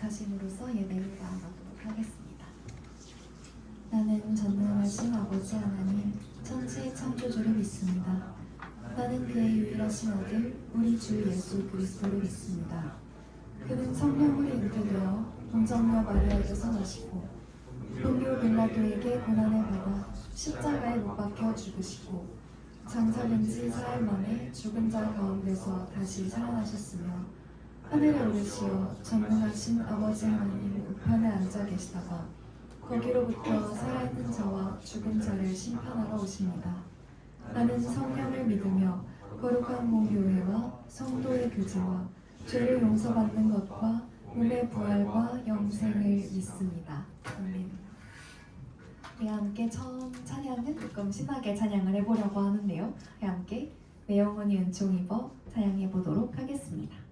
기억하심으로써 예배를 나아가도록 하겠습니다. 나는 전능하신 아버지 하나님, 천지의 창조주를 믿습니다. 나는 그의 유일하신 아들, 우리 주 예수 그리스도를 믿습니다. 그는 성령으로 잉태되어 동정녀 마리아에게서 나시고 본교 빌라도에게 고난을 받아 십자가에 못 박혀 죽으시고 장사된 지 사흘 만에 죽은 자 가운데서 다시 살아나셨으며 하늘에 오르시어 전능하신 아버지 하나님 우편에 앉아 계시다가 거기로부터 살아있는 자와 죽은 자를 심판하러 오십니다. 나는 성령을 믿으며 거룩한 공교회와 성도의 교제와 죄를 용서받는 것과 몸의 부활과 영생을 믿습니다. 아멘. 우리 함께 처음 찬양은 조금 신나게 찬양을 해보려고 하는데요. 우리 함께 내 영혼이 은총 입어 찬양해 보도록 하겠습니다.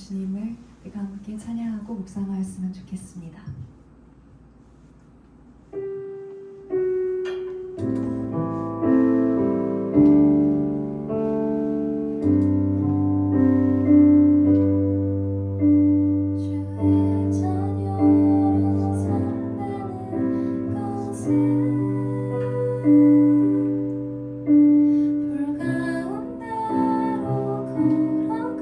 주님을 우리가 함께 찬양하고 묵상하였으면 좋겠습니다. 주의 자녀로 산다는 것은 불 가운데로 걸어가는 것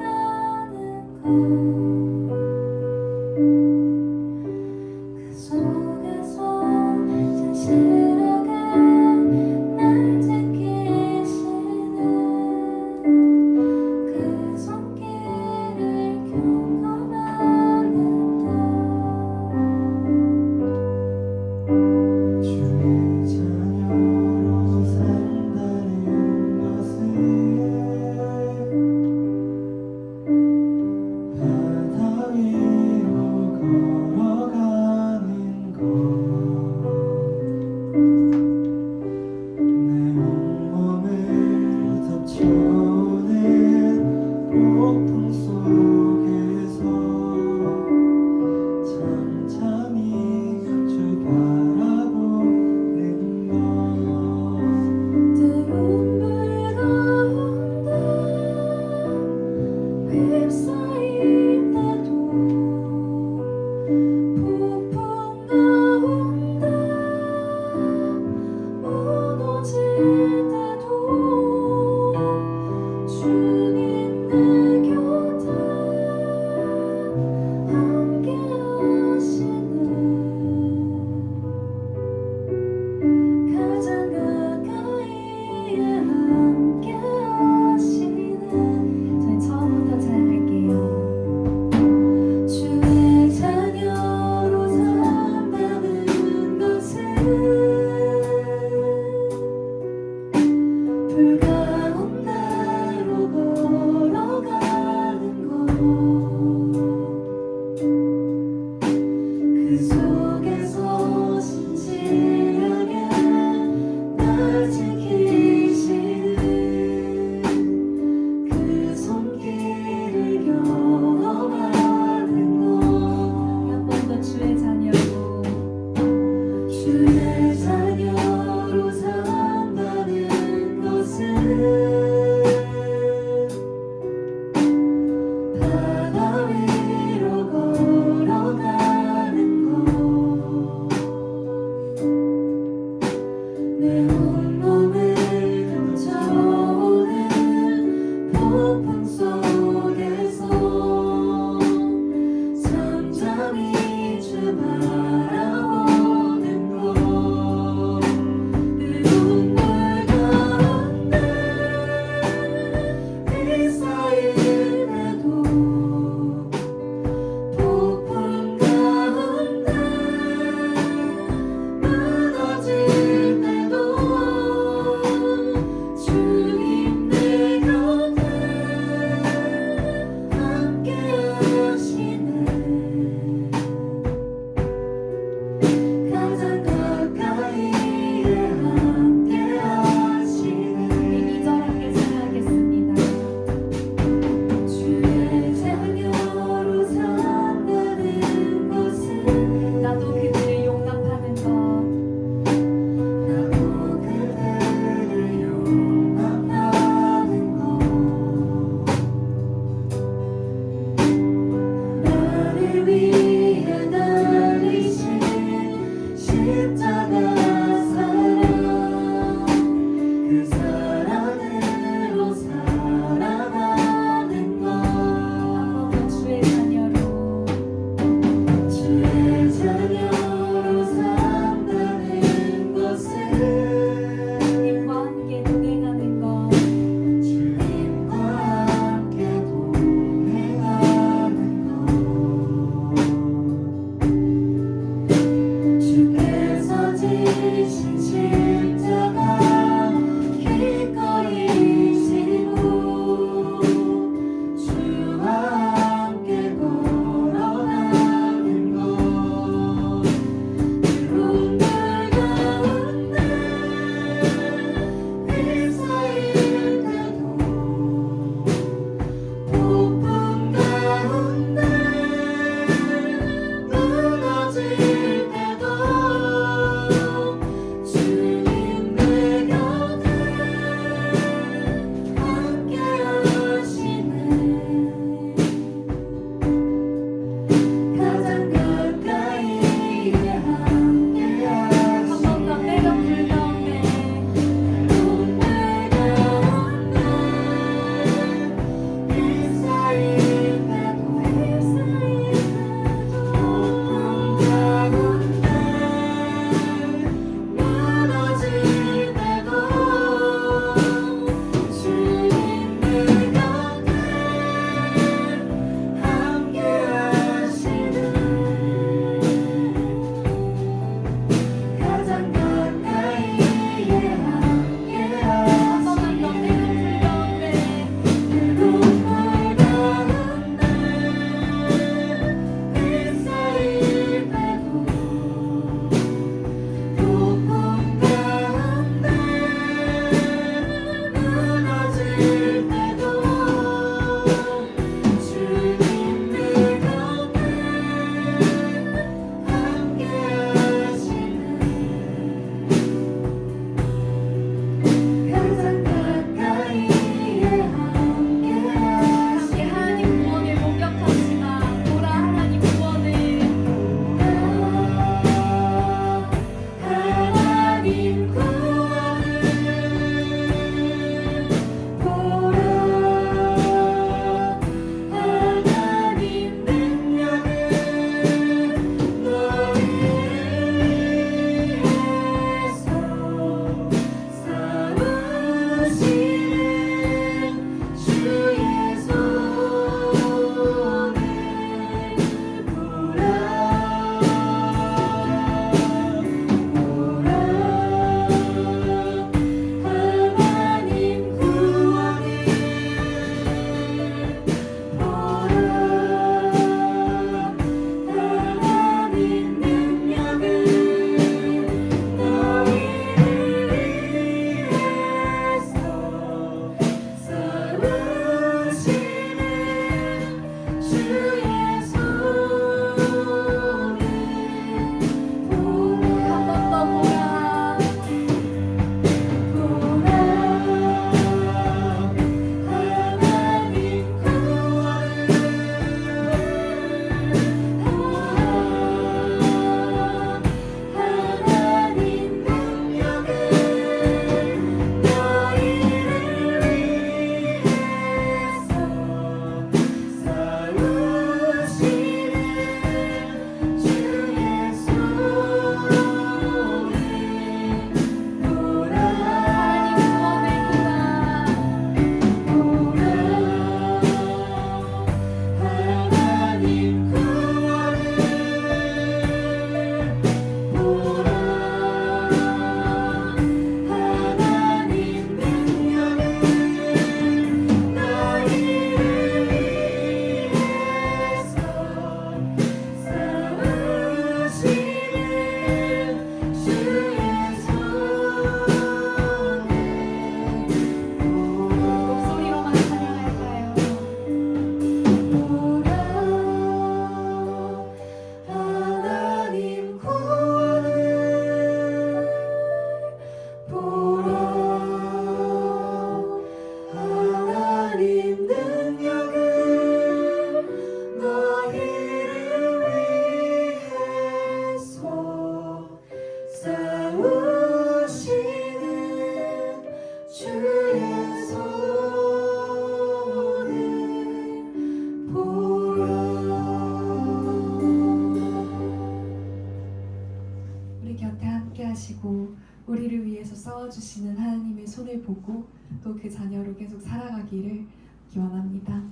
도와주시는 하나님의 손을 보고 또 그 자녀로 계속 살아가기를 기원합니다.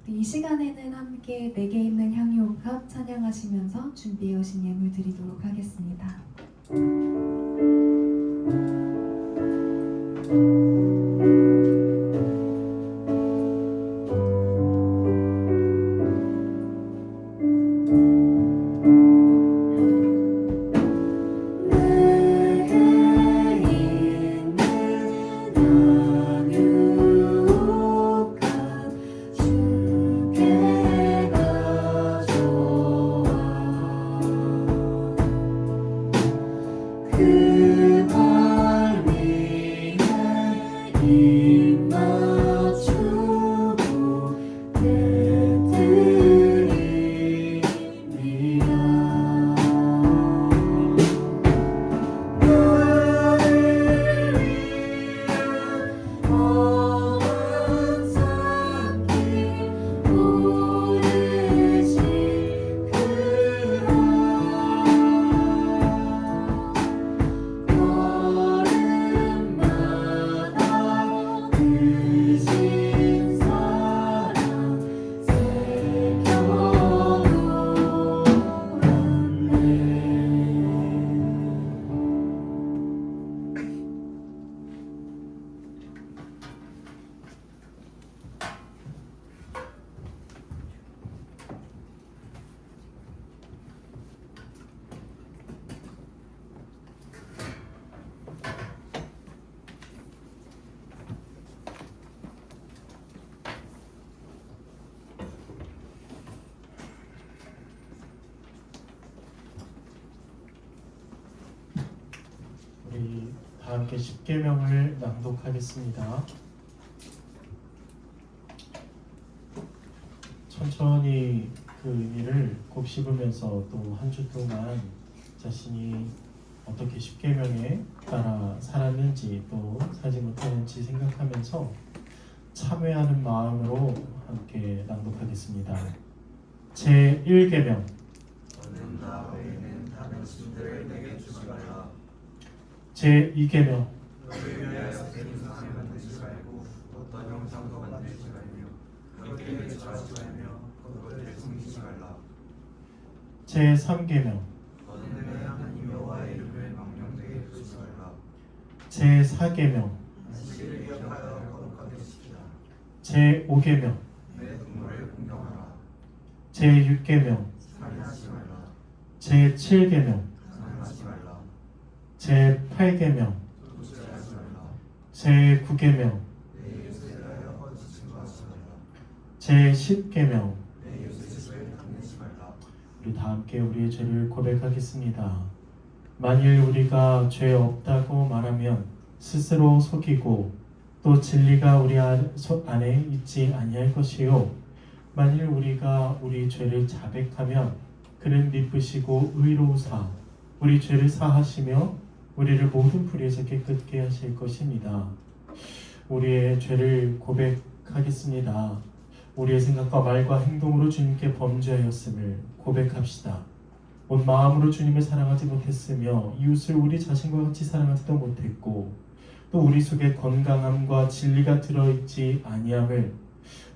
이 시간에는 함께 내게 있는 향유옥합 찬양하시면서 준비해 오신 예물 드리도록 하겠습니다. 우리 다 함께 십계명을 낭독하겠습니다. 천천히 그 의미를 곱씹으면서 또 한 주 동안 자신이 어떻게 십계명에 따라 살았는지 또 살지 못했는지 생각하면서 참회하는 마음으로 함께 낭독하겠습니다. 제1계명 너는 나 외에는 다른 신들을 내게 주지 말라. 제2계명 너를 위하여 생상을 만들지 말고 어떤 형상도 만들지 말며 그것에 매초하지 말며 그것을 숨기지 말라. 제3계명 너는 내 하나님 여호와의 이름을 망령되게 부르지 말라. 제4계명 안식일을 기억하여 거룩하게 지키라. 제5계명 내 동물을 공경하라. 제6계명 살인하지 말라. 제7계명 살인하지 말라. 제8계명 도둑질하지 말라. 제9계명 내 이웃에 대하여 거짓 증거하지 말라. 제10계명 내 이웃의 집을 탐내지 말라. 우리 다 함께 우리의 죄를 고백하겠습니다. 만일 우리가 죄 없다고 말하면 스스로 속이고 또 진리가 우리 안에 있지 아니할 것이요 만일 우리가 우리 죄를 자백하면 그는 미쁘시고 의로우사 우리 죄를 사하시며 우리를 모든 불의에서 깨끗게 하실 것입니다. 우리의 죄를 고백하겠습니다. 우리의 생각과 말과 행동으로 주님께 범죄하였음을 고백합시다. 온 마음으로 주님을 사랑하지 못했으며 이웃을 우리 자신과 같이 사랑하지도 못했고 또 우리 속에 건강함과 진리가 들어있지 아니함을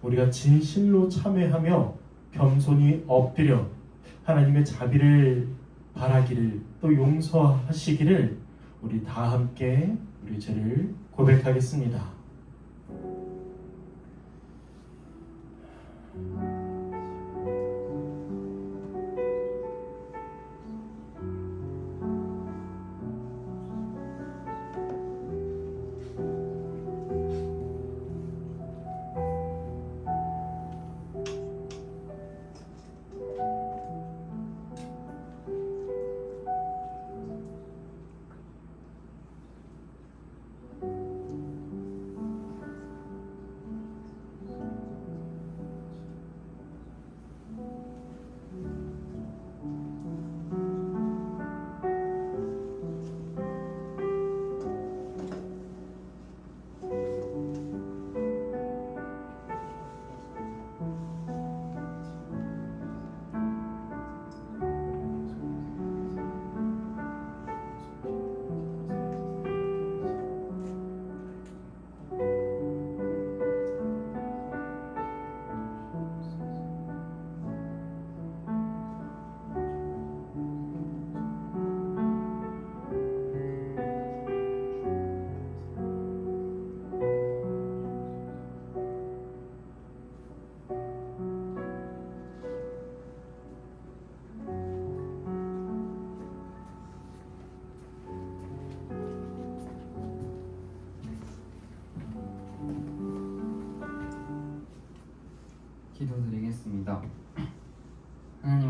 우리가 진실로 참회하며 겸손히 엎드려 하나님의 자비를 바라기를 또 용서하시기를 우리 다 함께 우리 죄를 고백하겠습니다.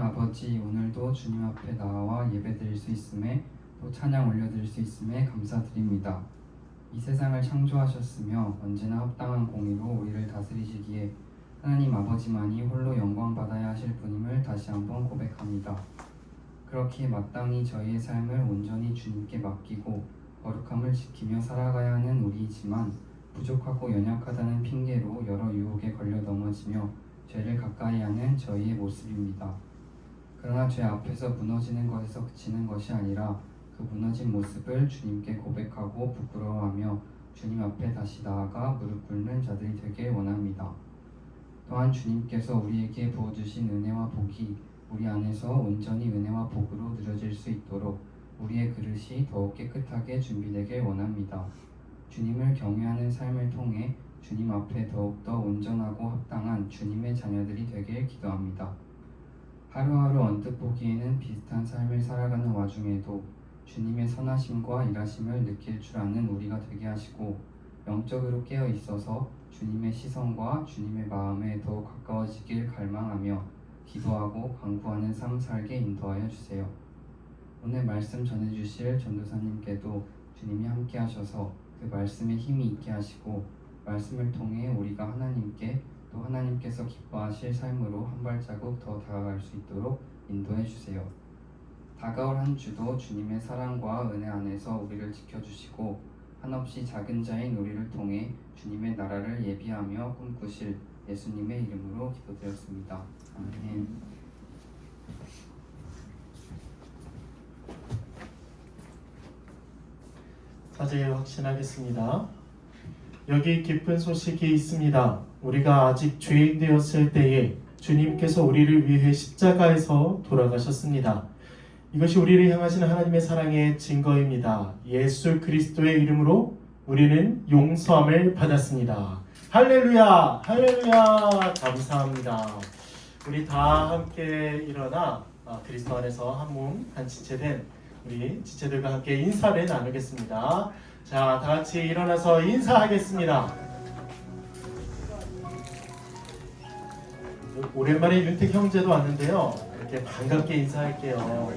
아버지, 오늘도 주님 앞에 나와 예배드릴 수 있음에 또 찬양 올려드릴 수 있음에 감사드립니다. 이 세상을 창조하셨으며 언제나 합당한 공의로 우리를 다스리시기에 하나님 아버지만이 홀로 영광 받아야 하실 분임을 다시 한번 고백합니다. 그렇기에 마땅히 저희의 삶을 온전히 주님께 맡기고 거룩함을 지키며 살아가야 하는 우리이지만 부족하고 연약하다는 핑계로 여러 유혹에 걸려 넘어지며 죄를 가까이 하는 저희의 모습입니다. 그러나 죄 앞에서 무너지는 것에서 그치는 것이 아니라 그 무너진 모습을 주님께 고백하고 부끄러워하며 주님 앞에 다시 나아가 무릎 꿇는 자들이 되길 원합니다. 또한 주님께서 우리에게 부어주신 은혜와 복이 우리 안에서 온전히 은혜와 복으로 누려질 수 있도록 우리의 그릇이 더욱 깨끗하게 준비되길 원합니다. 주님을 경외하는 삶을 통해 주님 앞에 더욱더 온전하고 합당한 주님의 자녀들이 되길 기도합니다. 하루하루 언뜻 보기에는 비슷한 삶을 살아가는 와중에도 주님의 선하심과 일하심을 느낄 줄 아는 우리가 되게 하시고 영적으로 깨어 있어서 주님의 시선과 주님의 마음에 더욱 가까워지길 갈망하며 기도하고 간구하는 삶 살게 인도하여 주세요. 오늘 말씀 전해주실 전도사님께도 주님이 함께 하셔서 그 말씀에 힘이 있게 하시고 말씀을 통해 우리가 하나님께 또 하나님께서 기뻐하실 삶으로 한 발자국 더 다가갈 수 있도록 인도해 주세요. 다가올 한 주도 주님의 사랑과 은혜 안에서 우리를 지켜주시고 한없이 작은 자인 우리를 통해 주님의 나라를 예비하며 꿈꾸실 예수님의 이름으로 기도드렸습니다. 아멘. 사제 확신하겠습니다. 여기 기쁜 소식이 있습니다. 우리가 아직 죄인 되었을 때에 주님께서 우리를 위해 십자가에서 돌아가셨습니다. 이것이 우리를 향하신 하나님의 사랑의 증거입니다. 예수 그리스도의 이름으로 우리는 용서함을 받았습니다. 할렐루야! 할렐루야! 감사합니다. 우리 다 함께 일어나 그리스도 안에서 한 몸, 한 지체된 우리 지체들과 함께 인사를 나누겠습니다. 자, 다 같이 일어나서 인사하겠습니다. 오랜만에 윤택 형제도 왔는데요. 이렇게 반갑게 인사할게요.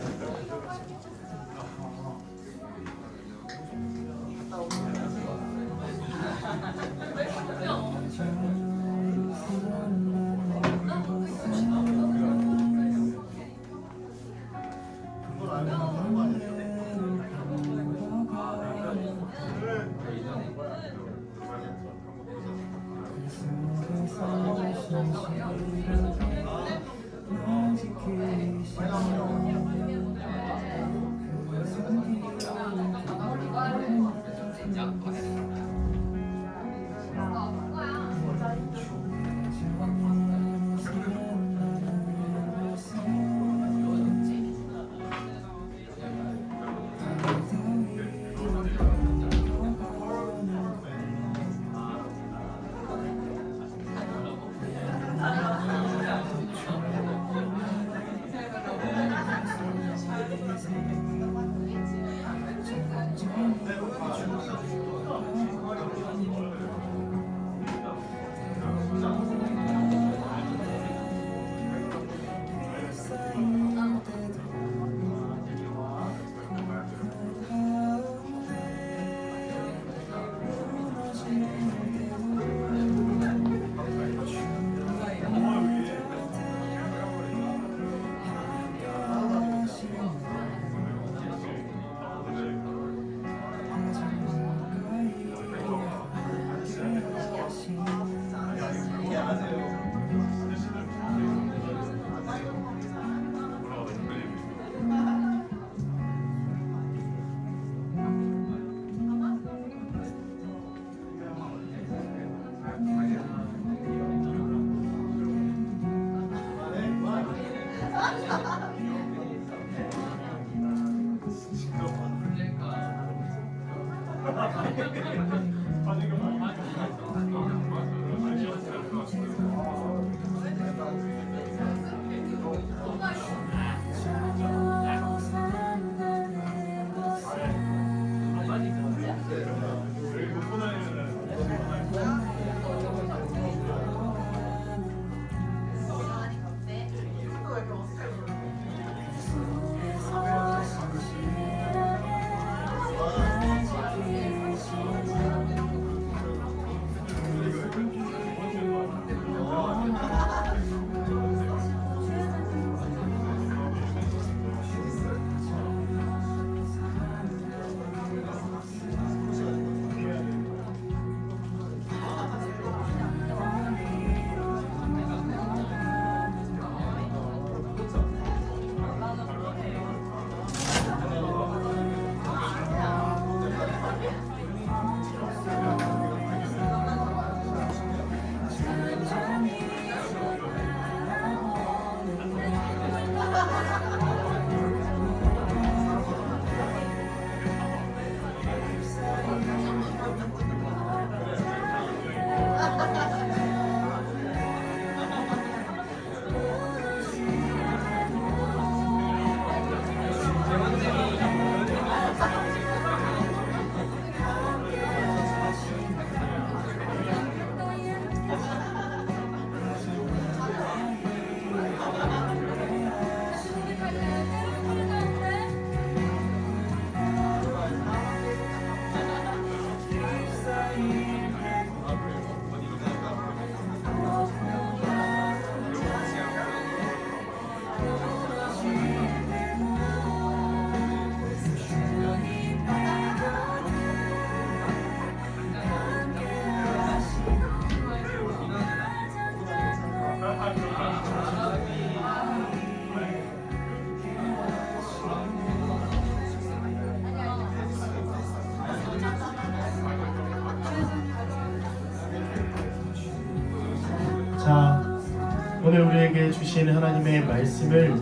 오늘 우리에게 주신 하나님의 말씀을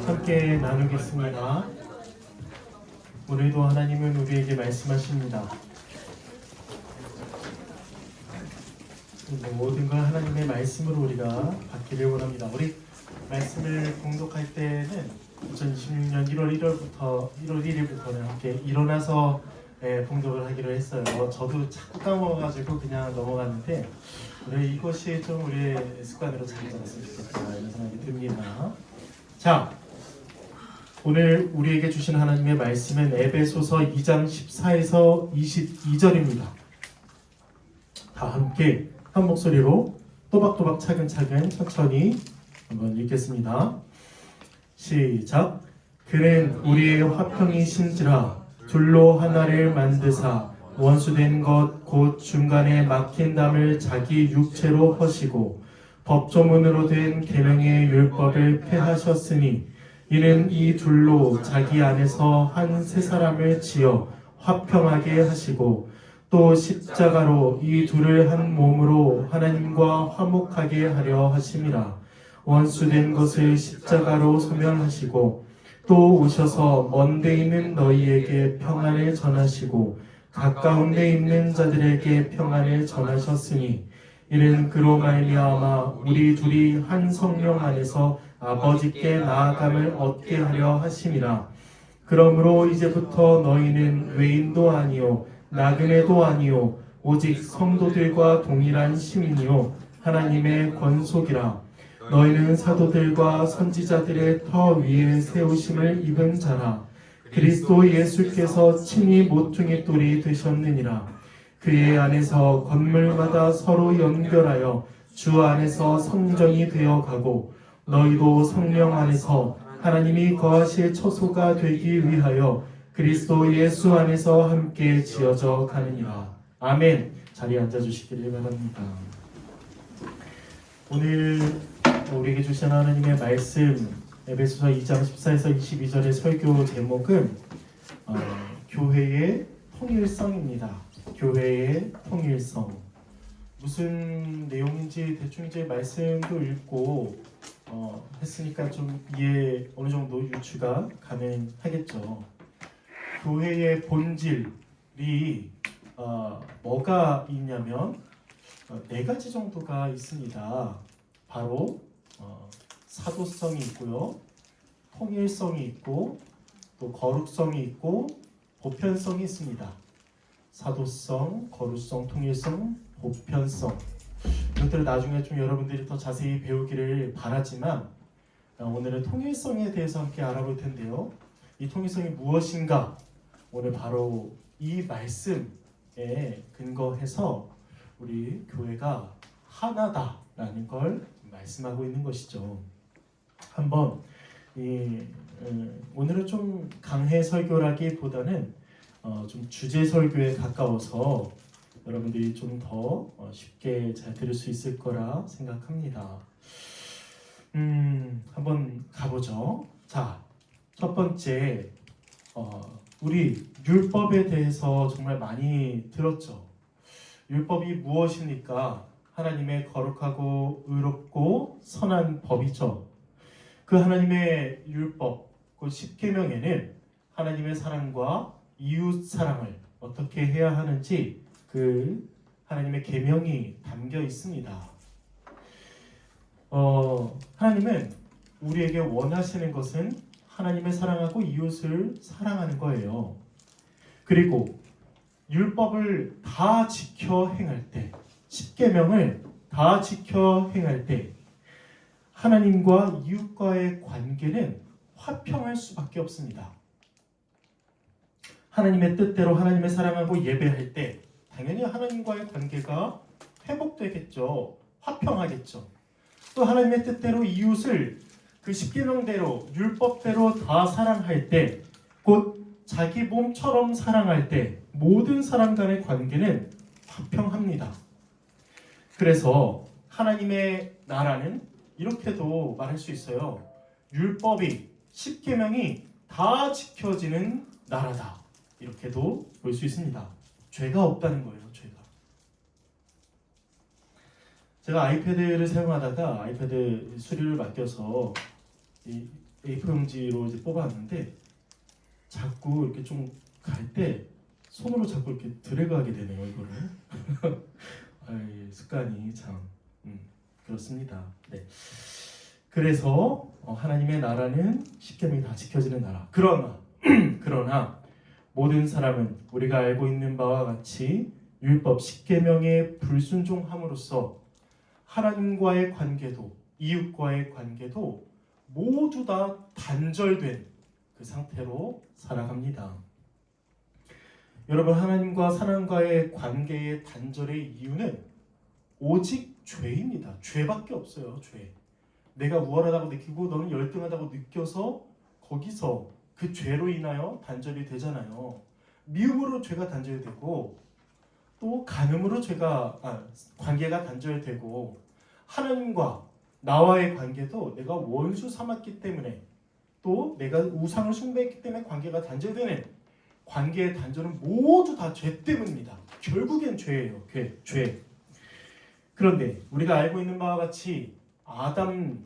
함께 나누겠습니다. 오늘도 하나님은 우리에게 말씀하십니다. 모든 걸 하나님의 말씀으로 우리가 받기를 원합니다. 우리 말씀을 봉독할 때는 2026년 1월 1일부터는 함께 일어나서 봉독을 하기로 했어요. 저도 자꾸 까먹어가지고 그냥 넘어갔는데 이것이 좀 우리의 습관으로 자리 잡았으면 좋겠다 이런 생각이 듭니다. 자, 오늘 우리에게 주신 하나님의 말씀은 에베소서 2장 14에서 22절입니다. 다 함께 한 목소리로 또박또박 차근차근 천천히 한번 읽겠습니다. 시작. 그는 우리의 화평이신지라 둘로 하나를 만드사 원수된 것 곧 중간에 막힌 담을 자기 육체로 허시고 법조문으로 된 계명의 율법을 폐하셨으니 이는 이 둘로 자기 안에서 한 세 사람을 지어 화평하게 하시고 또 십자가로 이 둘을 한 몸으로 하나님과 화목하게 하려 하심이라. 원수된 것을 십자가로 소멸하시고 또 오셔서 먼데 있는 너희에게 평안을 전하시고 가까운 데 있는 자들에게 평안을 전하셨으니 이는 그로 말미암아 우리 둘이 한 성령 안에서 아버지께 나아감을 얻게 하려 하심이라. 그러므로 이제부터 너희는 외인도 아니요 나그네도 아니요 오직 성도들과 동일한 시민이요 하나님의 권속이라. 너희는 사도들과 선지자들의 터 위에 세우심을 입은 자라. 그리스도 예수께서 친히 모퉁이 돌이 되셨느니라. 그의 안에서 건물마다 서로 연결하여 주 안에서 성전이 되어 가고 너희도 성령 안에서 하나님이 거하실 처소가 되기 위하여 그리스도 예수 안에서 함께 지어져 가느니라. 아멘. 자리에 앉아주시기를 바랍니다. 오늘 우리에게 주신 하나님의 말씀 에베소서 2장 14에서 22절의 설교 제목은 교회의 통일성입니다. 교회의 통일성. 무슨 내용인지 대충 이제 말씀도 읽고 했으니까 좀 이해 어느 정도 유추가 가능하겠죠. 교회의 본질이 뭐가 있냐면 네 가지 정도가 있습니다. 바로 사도성이 있고요, 통일성이 있고, 또 거룩성이 있고, 보편성이 있습니다. 사도성, 거룩성, 통일성, 보편성. 이것들을 나중에 좀 여러분들이 더 자세히 배우기를 바라지만 오늘은 통일성에 대해서 함께 알아볼 텐데요. 이 통일성이 무엇인가? 오늘 바로 이 말씀에 근거해서 우리 교회가 하나다라는 걸 말씀하고 있는 것이죠. 한번 오늘은 좀 강해 설교라기보다는 좀 주제 설교에 가까워서 여러분들이 좀 더 쉽게 잘 들을 수 있을 거라 생각합니다. 한번 가보죠. 자, 첫 번째 우리 율법에 대해서 정말 많이 들었죠. 율법이 무엇입니까? 하나님의 거룩하고 의롭고 선한 법이죠. 그 하나님의 율법, 그 십계명에는 하나님의 사랑과 이웃 사랑을 어떻게 해야 하는지 그 하나님의 계명이 담겨 있습니다. 하나님은 우리에게 원하시는 것은 하나님을 사랑하고 이웃을 사랑하는 거예요. 그리고 율법을 다 지켜 행할 때, 십계명을 다 지켜 행할 때 하나님과 이웃과의 관계는 화평할 수밖에 없습니다. 하나님의 뜻대로 하나님을 사랑하고 예배할 때 당연히 하나님과의 관계가 회복되겠죠. 화평하겠죠. 또 하나님의 뜻대로 이웃을 그 십계명대로 율법대로 다 사랑할 때, 곧 자기 몸처럼 사랑할 때 모든 사람 간의 관계는 화평합니다. 그래서 하나님의 나라는 이렇게도 말할 수 있어요. 율법이, 십계명이 다 지켜지는 나라다. 이렇게도 볼 수 있습니다. 죄가 없다는 거예요. 죄가. 제가 아이패드를 사용하다가 아이패드 수리를 맡겨서 이 A4 용지로 이제 뽑았는데 자꾸 이렇게 좀 갈 때 손으로 자꾸 이렇게 드래그하게 되네요 이거를. 아이, 습관이 참 그렇습니다. 네. 그래서 하나님의 나라는 십계명이 다 지켜지는 나라. 그러나 모든 사람은 우리가 알고 있는 바와 같이 율법 십계명에 불순종함으로써 하나님과의 관계도 이웃과의 관계도 모두 다 단절된 그 상태로 살아갑니다. 여러분, 하나님과 사람과의 관계의 단절의 이유는 오직 죄입니다. 죄밖에 없어요. 죄. 내가 우월하다고 느끼고 너는 열등하다고 느껴서 거기서 그 죄로 인하여 단절이 되잖아요. 미움으로 죄가 단절되고 또 간음으로 관계가 단절되고 하나님과 나와의 관계도 내가 원수 삼았기 때문에 또 내가 우상을 숭배했기 때문에 관계가 단절되는 관계의 단절은 모두 다 죄 때문입니다. 결국엔 죄예요. 죄. 그런데 우리가 알고 있는 바와 같이 아담은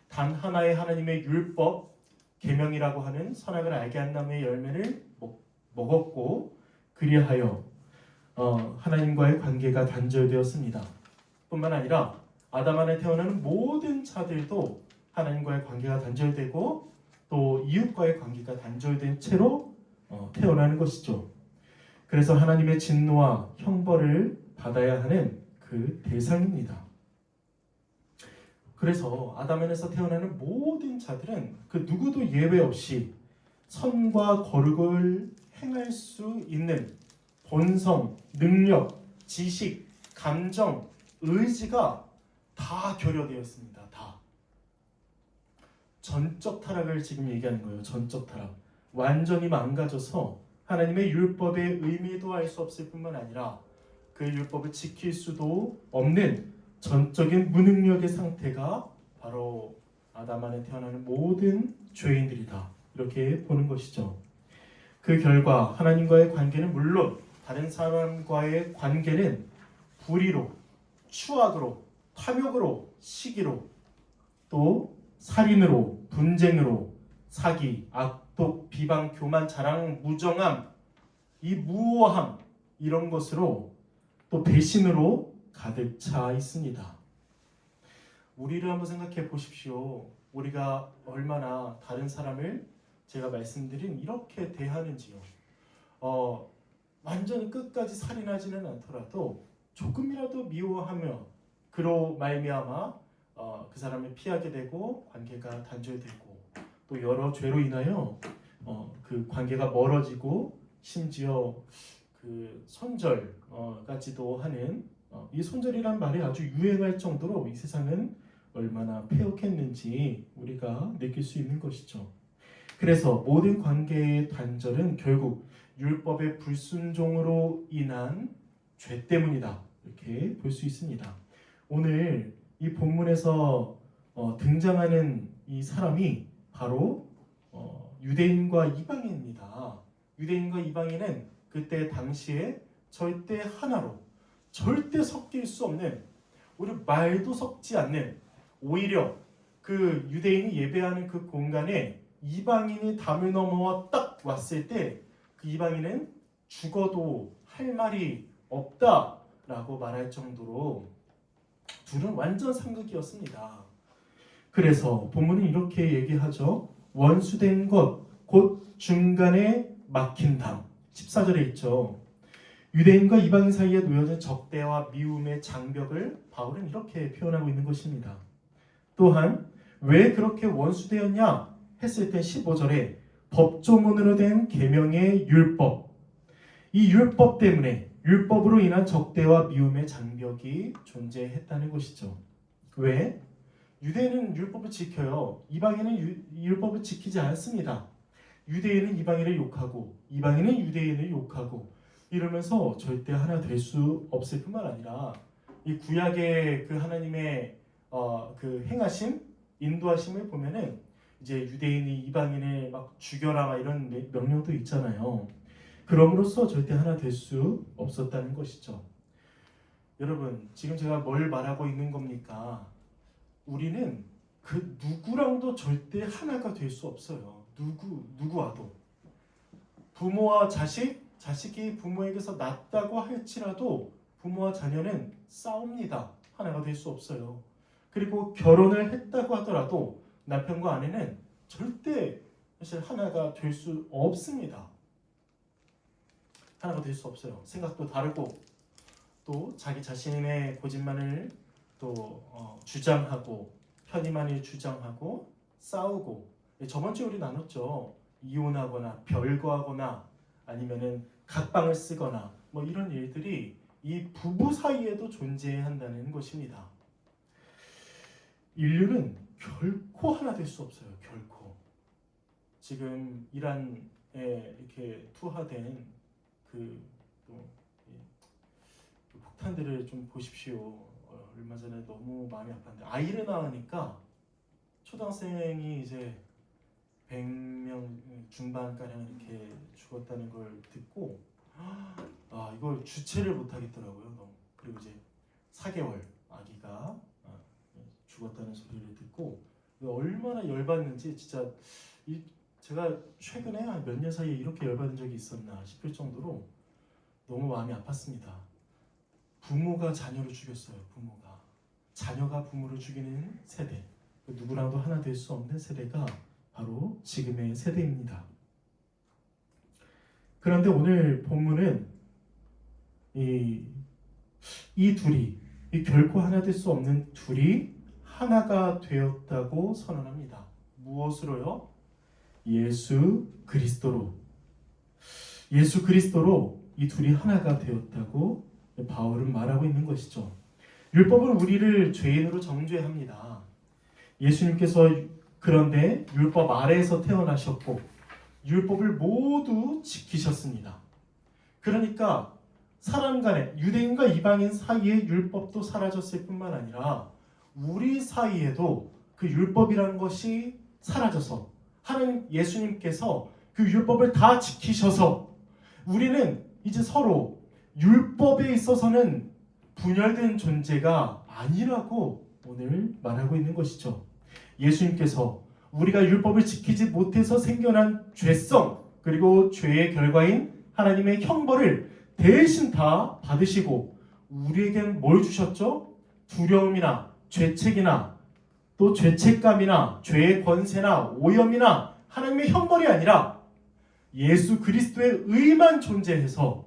단 하나의 하나님의 율법 계명이라고 하는 선악을 알게 한 나무의 열매를 먹었고 그리하여 하나님과의 관계가 단절되었습니다. 뿐만 아니라 아담 안에 태어나는 모든 자들도 하나님과의 관계가 단절되고 또 이웃과의 관계가 단절된 채로 태어나는 것이죠. 그래서 하나님의 진노와 형벌을 받아야 하는 그 대상입니다. 그래서 아담에서 태어나는 모든 자들은 그 누구도 예외 없이 선과 거룩을 행할 수 있는 본성, 능력, 지식, 감정, 의지가 다 결여되어 있습니다. 다. 전적 타락을 지금 얘기하는 거예요. 전적 타락. 완전히 망가져서 하나님의 율법의 의미도 알 수 없을 뿐만 아니라 그 율법을 지킬 수도 없는 전적인 무능력의 상태가 바로 아담 안에 태어나는 모든 죄인들이다. 이렇게 보는 것이죠. 그 결과 하나님과의 관계는 물론 다른 사람과의 관계는 불의로, 추악으로, 탐욕으로, 시기로, 또 살인으로, 분쟁으로, 사기, 악독, 비방, 교만, 자랑, 무정함, 이 무오함 이런 것으로 또 배신으로 가득 차 있습니다. 우리를 한번 생각해 보십시오. 우리가 얼마나 다른 사람을 제가 말씀드린 이렇게 대하는지요. 완전히 끝까지 살인하지는 않더라도 조금이라도 미워하며 그로 말미암아 그 사람을 피하게 되고 관계가 단절되고 또 여러 죄로 인하여 그 관계가 멀어지고 심지어 그 손절까지도 하는 이 손절이란 말이 아주 유행할 정도로 이 세상은 얼마나 폐역했는지 우리가 느낄 수 있는 것이죠. 그래서 모든 관계의 단절은 결국 율법의 불순종으로 인한 죄 때문이다. 이렇게 볼 수 있습니다. 오늘 이 본문에서 등장하는 이 사람이 바로 유대인과 이방인입니다. 유대인과 이방인은 그때 당시에 절대 하나로 절대 섞일 수 없는 우리 말도 섞지 않는 오히려 그 유대인이 예배하는 그 공간에 이방인이 담을 넘어와 딱 왔을 때 그 이방인은 죽어도 할 말이 없다라고 말할 정도로 둘은 완전 상극이었습니다. 그래서 본문은 이렇게 얘기하죠. 원수된 것, 곧 중간에 막힌 담. 14절에 있죠. 유대인과 이방인 사이에 놓여진 적대와 미움의 장벽을 바울은 이렇게 표현하고 있는 것입니다. 또한 왜 그렇게 원수되었냐 했을 때 15절에 법조문으로 된 계명의 율법, 이 율법 때문에 율법으로 인한 적대와 미움의 장벽이 존재했다는 것이죠. 왜? 유대인은 율법을 지켜요. 이방인은 율법을 지키지 않습니다. 유대인은 이방인을 욕하고 이방인은 유대인을 욕하고 이러면서 절대 하나 될 수 없을 뿐만 아니라 이 구약의 그 하나님의 그 행하심, 인도하심을 보면은 이제 유대인이 이방인을 막 죽여라 막 이런 명령도 있잖아요. 그럼으로써 절대 하나 될 수 없었다는 것이죠. 여러분, 지금 제가 뭘 말하고 있는 겁니까? 우리는 그 누구랑도 절대 하나가 될 수 없어요. 누구와도. 부모와 자식이 부모에게서 낫다고 할지라도 부모와 자녀는 싸웁니다. 하나가 될 수 없어요. 그리고 결혼을 했다고 하더라도 남편과 아내는 절대 사실 하나가 될 수 없습니다. 하나가 될 수 없어요. 생각도 다르고 또 자기 자신의 고집만을 또 주장하고 편의만을 주장하고 싸우고, 저번 주에 우리 나눴죠. 이혼하거나 별거하거나 아니면은 각방을 쓰거나 뭐 이런 일들이 이 부부 사이에도 존재한다는 것입니다. 인류는 결코 하나 될 수 없어요. 결코. 지금 이란에 이렇게 투하된 그 폭탄들을 좀 보십시오. 얼마 전에 너무 마음이 아팠는데 아이를 낳으니까 초등학생이 이제 100명 중반가량 이렇게 죽었다는 걸 듣고 이걸 주체를 못 하겠더라고요. 너무. 그리고 이제 4개월 아기가 죽었다는 소리를 듣고 얼마나 열받는지 진짜 제가 최근에 한 몇 년 사이에 이렇게 열받은 적이 있었나 싶을 정도로 너무 마음이 아팠습니다. 부모가 자녀를 죽였어요. 부모가. 자녀가 부모를 죽이는 세대. 누구랑도 하나 될 수 없는 세대가 바로 지금의 세대입니다. 그런데 오늘 본문은 이 둘이, 결코 하나 될 수 없는 둘이 하나가 되었다고 선언합니다. 무엇으로요? 예수 그리스도로. 예수 그리스도로 이 둘이 하나가 되었다고 바울은 말하고 있는 것이죠. 율법은 우리를 죄인으로 정죄합니다. 예수님께서 그런데 율법 아래에서 태어나셨고 율법을 모두 지키셨습니다. 그러니까 사람 간에, 유대인과 이방인 사이에 율법도 사라졌을 뿐만 아니라 우리 사이에도 그 율법이라는 것이 사라져서 하나님 예수님께서 그 율법을 다 지키셔서 우리는 이제 서로 율법에 있어서는 분열된 존재가 아니라고 오늘 말하고 있는 것이죠. 예수님께서 우리가 율법을 지키지 못해서 생겨난 죄성, 그리고 죄의 결과인 하나님의 형벌을 대신 다 받으시고 우리에겐 뭘 주셨죠? 두려움이나 죄책이나 또 죄책감이나 죄의 권세나 오염이나 하나님의 형벌이 아니라 예수 그리스도의 의만 존재해서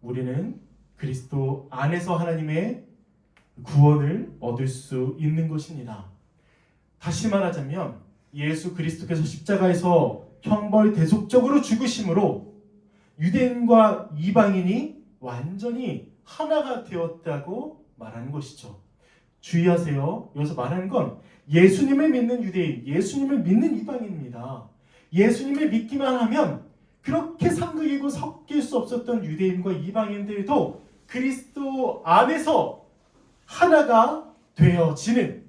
우리는 그리스도 안에서 하나님의 구원을 얻을 수 있는 것입니다. 다시 말하자면 예수 그리스도께서 십자가에서 형벌 대속적으로 죽으심으로 유대인과 이방인이 완전히 하나가 되었다고 말하는 것이죠. 주의하세요. 여기서 말하는 건 예수님을 믿는 유대인, 예수님을 믿는 이방인입니다. 예수님을 믿기만 하면 그렇게 상극이고 섞일 수 없었던 유대인과 이방인들도 그리스도 안에서 하나가 되어지는,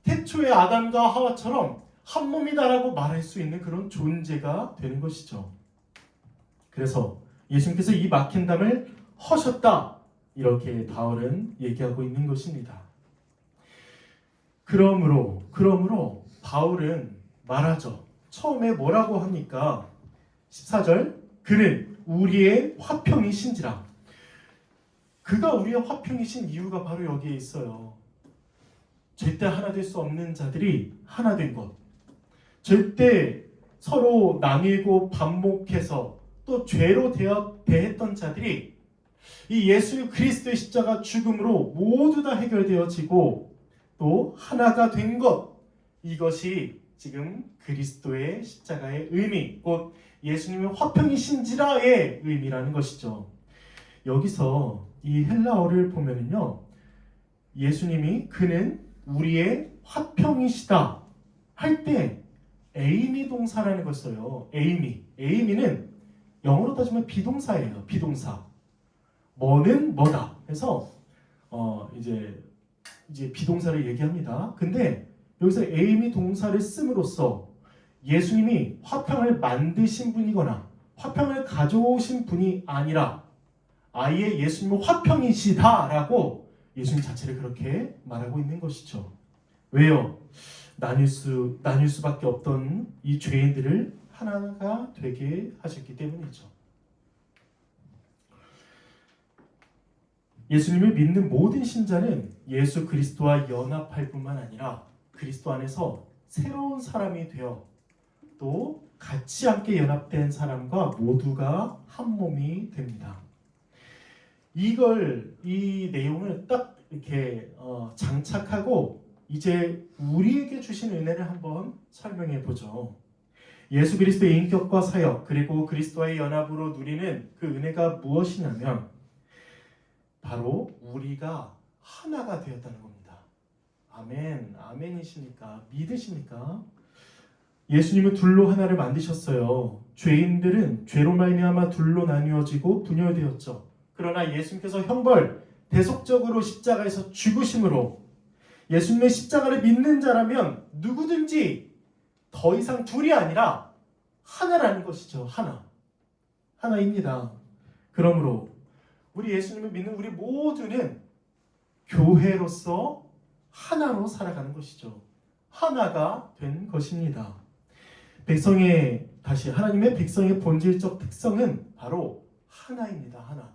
태초의 아담과 하와처럼 한 몸이다라고 말할 수 있는 그런 존재가 되는 것이죠. 그래서 예수님께서 이 막힌 담을 허셨다, 이렇게 바울은 얘기하고 있는 것입니다. 그러므로 바울은 말하죠. 처음에 뭐라고 합니까? 14절, 그는 우리의 화평이신지라. 그가 우리의 화평이신 이유가 바로 여기에 있어요. 절대 하나 될 수 없는 자들이 하나 된 것, 절대 서로 나뉘고 반목해서 또 죄로 대했던 자들이 이 예수 그리스도의 십자가 죽음으로 모두 다 해결되어지고 또 하나가 된 것, 이것이 지금 그리스도의 십자가의 의미, 곧 예수님의 화평이신지라의 의미라는 것이죠. 여기서 이 헬라어를 보면은요, 예수님이 그는 우리의 화평이시다 할 때 에이미 동사라는 걸 써요. 에이미는 영어로 따지면 비동사예요. 비동사. 뭐는 뭐다. 그래서 이제 비동사를 얘기합니다. 근데 여기서 에이미 동사를 씀으로써 예수님이 화평을 만드신 분이거나 화평을 가져오신 분이 아니라 아예 예수님은 화평이시다라고 예수님 자체를 그렇게 말하고 있는 것이죠. 왜요? 나뉠 수밖에 없던 이 죄인들을 하나가 되게 하셨기 때문이죠. 예수님을 믿는 모든 신자는 예수 그리스도와 연합할 뿐만 아니라 그리스도 안에서 새로운 사람이 되어 또 같이 함께 연합된 사람과 모두가 한 몸이 됩니다. 이 내용을 딱 이렇게 장착하고 이제 우리에게 주신 은혜를 한번 설명해 보죠. 예수 그리스도의 인격과 사역 그리고 그리스도와의 연합으로 누리는 그 은혜가 무엇이냐면 바로 우리가 하나가 되었다는 겁니다. 아멘, 아멘이십니까? 믿으십니까? 예수님은 둘로 하나를 만드셨어요. 죄인들은 죄로 말미암아 둘로 나뉘어지고 분열되었죠. 그러나 예수님께서 형벌, 대속적으로 십자가에서 죽으심으로 예수님의 십자가를 믿는 자라면 누구든지 더 이상 둘이 아니라 하나라는 것이죠. 하나입니다. 그러므로 우리 예수님을 믿는 우리 모두는 교회로서 하나로 살아가는 것이죠. 하나가 된 것입니다. 하나님의 백성의 본질적 특성은 바로 하나입니다. 하나.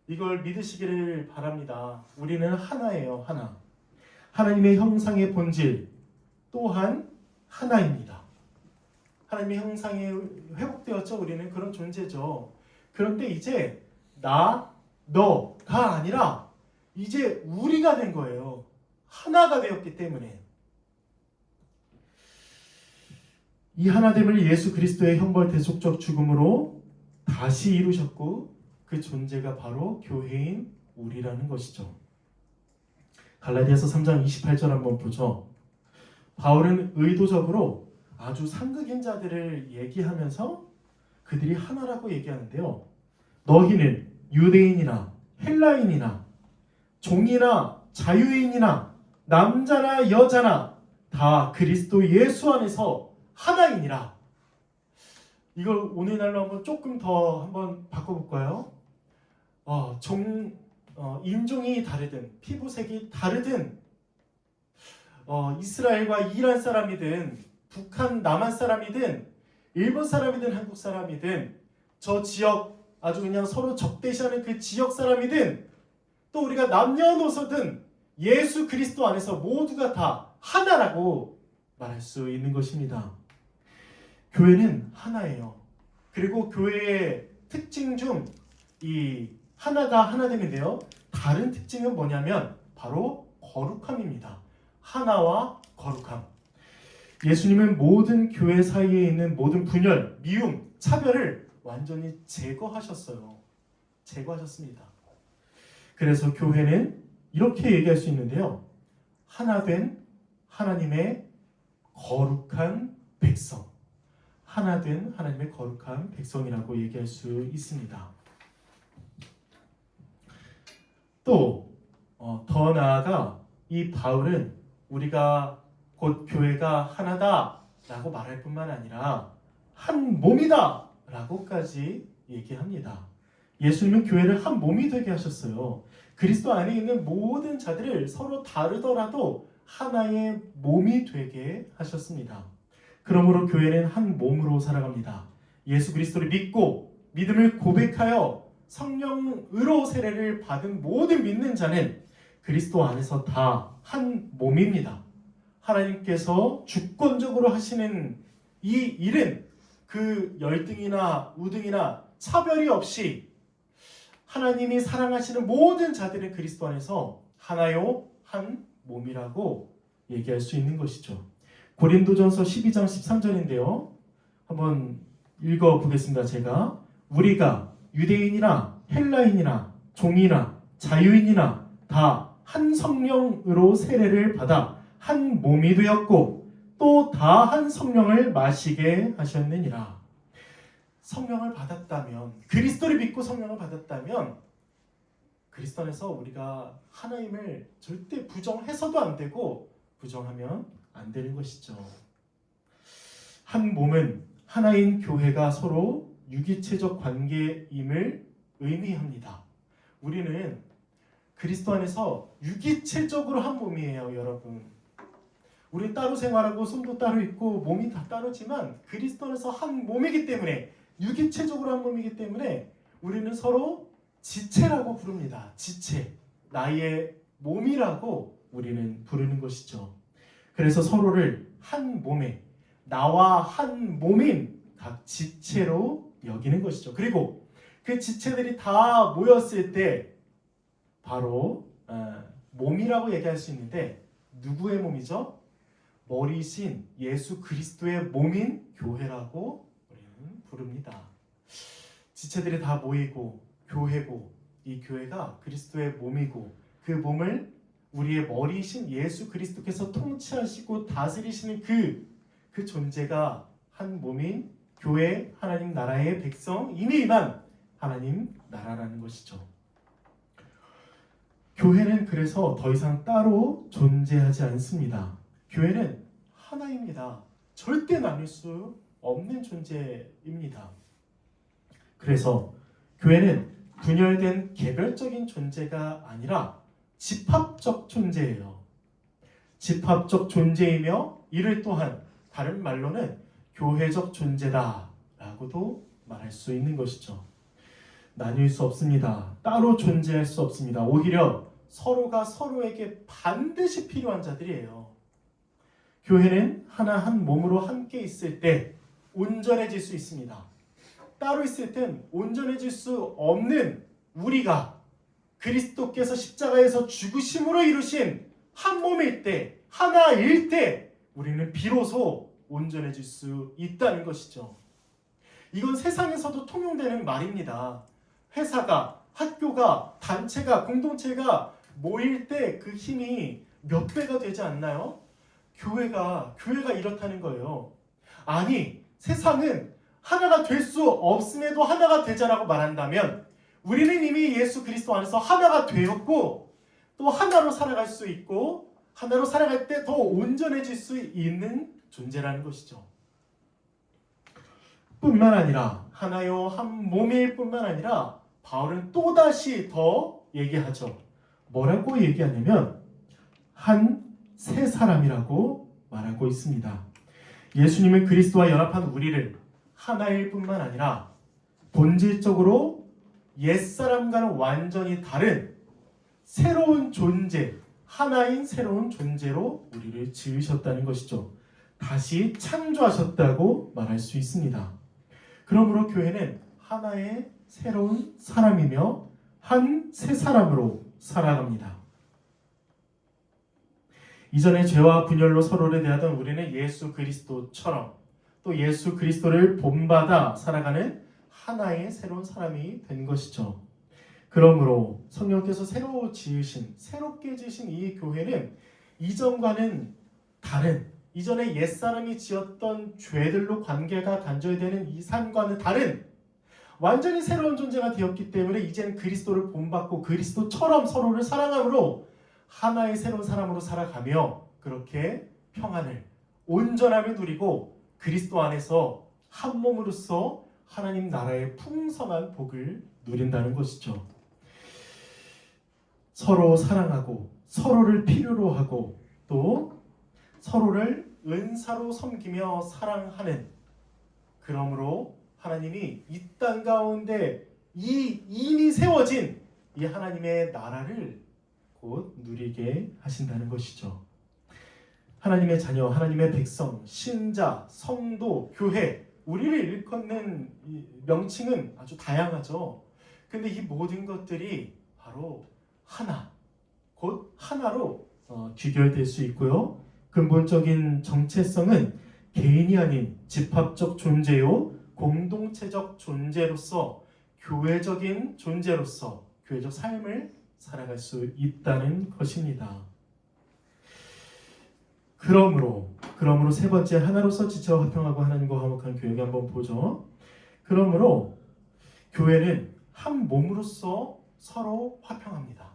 이걸 믿으시기를 바랍니다. 우리는 하나예요. 하나. 하나님의 형상의 본질 또한 하나입니다. 하나님의 형상이 회복되었죠. 우리는 그런 존재죠. 그런데 이제 나, 너가 아니라 이제 우리가 된 거예요. 하나가 되었기 때문에. 이 하나됨을 예수 그리스도의 형벌 대속적 죽음으로 다시 이루셨고 그 존재가 바로 교회인 우리라는 것이죠. 갈라디아서 3장 28절 한번 보죠. 바울은 의도적으로 아주 상극인 자들을 얘기하면서 그들이 하나라고 얘기하는데요. 너희는 유대인이나 헬라인이나 종이나 자유인이나 남자나 여자나 다 그리스도 예수 안에서 하나이니라. 이걸 오늘날로 한번 조금 더 한번 바꿔볼까요? 인종이 다르든 피부색이 다르든 이스라엘과 이란 사람이든 북한 남한 사람이든 일본 사람이든 한국 사람이든 저 지역 아주 그냥 서로 적대시하는 그 지역 사람이든 또 우리가 남녀노소든 예수 그리스도 안에서 모두가 다 하나라고 말할 수 있는 것입니다. 교회는 하나예요. 그리고 교회의 특징 중 이 하나가 하나됨인데요. 다른 특징은 뭐냐면 바로 거룩함입니다. 하나와 거룩함. 예수님은 모든 교회 사이에 있는 모든 분열, 미움, 차별을 완전히 제거하셨어요. 제거하셨습니다. 그래서 교회는 이렇게 얘기할 수 있는데요. 하나된 하나님의 거룩한 백성. 하나된 하나님의 거룩한 백성이라고 얘기할 수 있습니다. 또 더 나아가 이 바울은 우리가 곧 교회가 하나다 라고 말할 뿐만 아니라 한 몸이다 라고까지 얘기합니다. 예수님은 교회를 한 몸이 되게 하셨어요. 그리스도 안에 있는 모든 자들을 서로 다르더라도 하나의 몸이 되게 하셨습니다. 그러므로 교회는 한 몸으로 살아갑니다. 예수 그리스도를 믿고 믿음을 고백하여 성령으로 세례를 받은 모든 믿는 자는 그리스도 안에서 다 한 몸입니다. 하나님께서 주권적으로 하시는 이 일은 그 열등이나 우등이나 차별이 없이 하나님이 사랑하시는 모든 자들은 그리스도 안에서 하나요 한 몸이라고 얘기할 수 있는 것이죠. 고린도전서 12장 13절인데요. 한번 읽어보겠습니다. 제가 우리가 유대인이나 헬라인이나 종이나 자유인이나 다 한 성령으로 세례를 받아 한 몸이 되었고 또 다 한 성령을 마시게 하셨느니라. 성령을 받았다면 그리스도를 믿고 성령을 받았다면 그리스도 안에서 우리가 하나님을 절대 부정해서도 안 되고 부정하면 안 되는 것이죠. 한 몸은 하나인 교회가 서로 유기체적 관계임을 의미합니다. 우리는 그리스도 안에서 유기체적으로 한 몸이에요, 여러분. 우리 따로 생활하고 손도 따로 있고 몸이 다 따로지만 그리스도 안에서 한 몸이기 때문에, 유기체적으로 한 몸이기 때문에 우리는 서로 지체라고 부릅니다. 지체, 나의 몸이라고 우리는 부르는 것이죠. 그래서 서로를 한 몸에, 나와 한 몸인 각 지체로 여기는 것이죠. 그리고 그 지체들이 다 모였을 때 바로 몸이라고 얘기할 수 있는데, 누구의 몸이죠? 머리신 예수 그리스도의 몸인 교회라고 우리는 부릅니다. 지체들이 다 모이고 교회고, 이 교회가 그리스도의 몸이고, 그 몸을 우리의 머리신 예수 그리스도께서 통치하시고 다스리시는 그 존재가 한 몸인 교회, 하나님 나라의 백성이니만 하나님 나라라는 것이죠. 교회는 그래서 더 이상 따로 존재하지 않습니다. 교회는 하나입니다. 절대 나눌 수 없는 존재입니다. 그래서 교회는 분열된 개별적인 존재가 아니라 집합적 존재예요. 집합적 존재이며 이를 또한 다른 말로는 교회적 존재다라고도 말할 수 있는 것이죠. 나뉠 수 없습니다. 따로 존재할 수 없습니다. 오히려 서로가 서로에게 반드시 필요한 자들이에요. 교회는 하나 한 몸으로 함께 있을 때 온전해질 수 있습니다. 따로 있을 땐 온전해질 수 없는 우리가 그리스도께서 십자가에서 죽으심으로 이루신 한 몸일 때, 하나일 때 우리는 비로소 온전해질 수 있다는 것이죠. 이건 세상에서도 통용되는 말입니다. 회사가, 학교가, 단체가, 공동체가 모일 때 그 힘이 몇 배가 되지 않나요? 교회가 이렇다는 거예요. 아니, 세상은 하나가 될 수 없음에도 하나가 되자라고 말한다면 우리는 이미 예수 그리스도 안에서 하나가 되었고, 또 하나로 살아갈 수 있고, 하나로 살아갈 때 더 온전해질 수 있는 존재라는 것이죠. 뿐만 아니라, 하나요 한 몸일 뿐만 아니라 바울은 또다시 더 얘기하죠. 뭐라고 얘기하냐면 한 새 사람이라고 말하고 있습니다. 예수님은 그리스도와 연합한 우리를 하나일 뿐만 아니라 본질적으로 옛사람과는 완전히 다른 새로운 존재, 하나인 새로운 존재로 우리를 지으셨다는 것이죠. 다시 창조하셨다고 말할 수 있습니다. 그러므로 교회는 하나의 새로운 사람이며 한 새 사람으로 살아갑니다. 이전에 죄와 분열로 서로를 대하던 우리는 예수 그리스도처럼 또 예수 그리스도를 본받아 살아가는 하나의 새로운 사람이 된 것이죠. 그러므로 성령께서 새롭게 지으신 이 교회는 이전과는 다른, 이전에 옛사람이 지었던 죄들로 관계가 단절되는 이 삶과는 다른 완전히 새로운 존재가 되었기 때문에 이제는 그리스도를 본받고 그리스도처럼 서로를 사랑함으로 하나의 새로운 사람으로 살아가며 그렇게 평안을, 온전함을 누리고 그리스도 안에서 한 몸으로서 하나님 나라의 풍성한 복을 누린다는 것이죠. 서로 사랑하고 서로를 필요로 하고 또 서로를 은사로 섬기며 사랑하는, 그러므로 하나님이 이 땅 가운데 이미 세워진 이 하나님의 나라를 곧 누리게 하신다는 것이죠. 하나님의 자녀, 하나님의 백성, 신자, 성도, 교회, 우리를 일컫는 이 명칭은 아주 다양하죠. 근데 이 모든 것들이 바로 하나, 곧 하나로 귀결될 수 있고요. 근본적인 정체성은 개인이 아닌 집합적 존재요, 공동체적 존재로서, 교회적인 존재로서 교회적 삶을 살아갈 수 있다는 것입니다. 그러므로 세 번째, 하나로서 지체와 화평하고 하나님과 화목한 교회가 한번 보죠. 그러므로 교회는 한 몸으로서 서로 화평합니다.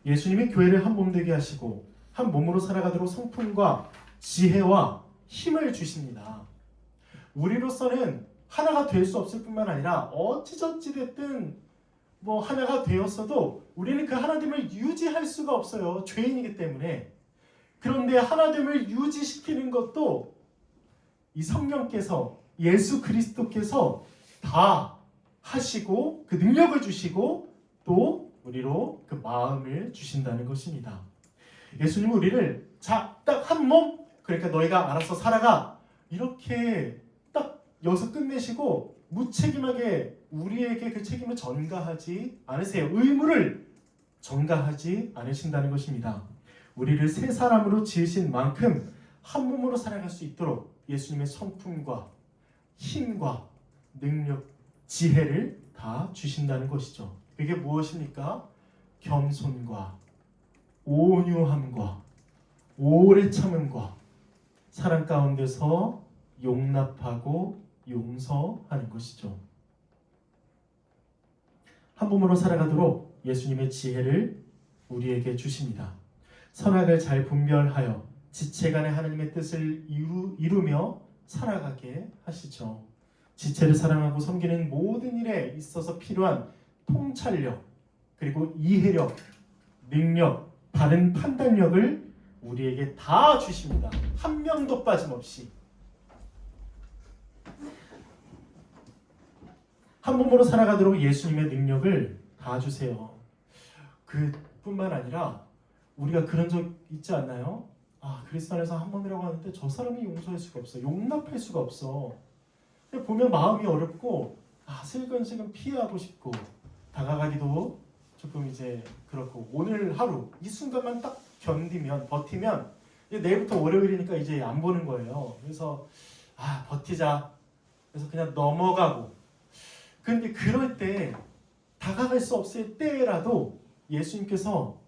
예수님이 교회를 한 몸 되게 하시고 한 몸으로 살아가도록 성품과 지혜와 힘을 주십니다. 우리로서는 하나가 될 수 없을 뿐만 아니라 어찌저찌 됐든 뭐 하나가 되었어도 우리는 그 하나됨을 유지할 수가 없어요. 죄인이기 때문에. 그런데 하나됨을 유지시키는 것도 이 성령께서, 예수 그리스도께서 다 하시고 그 능력을 주시고 또 우리로 그 마음을 주신다는 것입니다. 예수님은 우리를 딱 한 몸, 그러니까 너희가 알아서 살아가, 이렇게 딱 여기서 끝내시고 무책임하게 우리에게 그 책임을 전가하지 않으세요. 의무를 전가하지 않으신다는 것입니다. 우리를 새 사람으로 지으신 만큼 한 몸으로 살아갈 수 있도록 예수님의 성품과 힘과 능력, 지혜를 다 주신다는 것이죠. 이게 무엇입니까? 겸손과 온유함과 오래 참음과 사랑 가운데서 용납하고 용서하는 것이죠. 한 몸으로 살아가도록 예수님의 지혜를 우리에게 주십니다. 선악을 잘 분별하여 지체간에 하나님의 뜻을 이루며 살아가게 하시죠. 지체를 사랑하고 섬기는 모든 일에 있어서 필요한 통찰력, 그리고 이해력, 능력, 바른 판단력을 우리에게 다 주십니다. 한 명도 빠짐없이. 한 몸으로 살아가도록 예수님의 능력을 다 주세요. 그뿐만 아니라 우리가 그런 적 있지 않나요? 그리스도 안에서 한 몸이라고 하는데 저 사람이 용서할 수가 없어, 용납할 수가 없어. 보면 마음이 어렵고 슬금슬금 피하고 싶고 다가가기도 조금 이제 그렇고, 오늘 하루 이 순간만 딱 견디면, 버티면 이제 내일부터 월요일이니까 이제 안 보는 거예요. 그래서 버티자. 그래서 그냥 넘어가고. 그런데 그럴 때, 다가갈 수 없을 때라도 예수님께서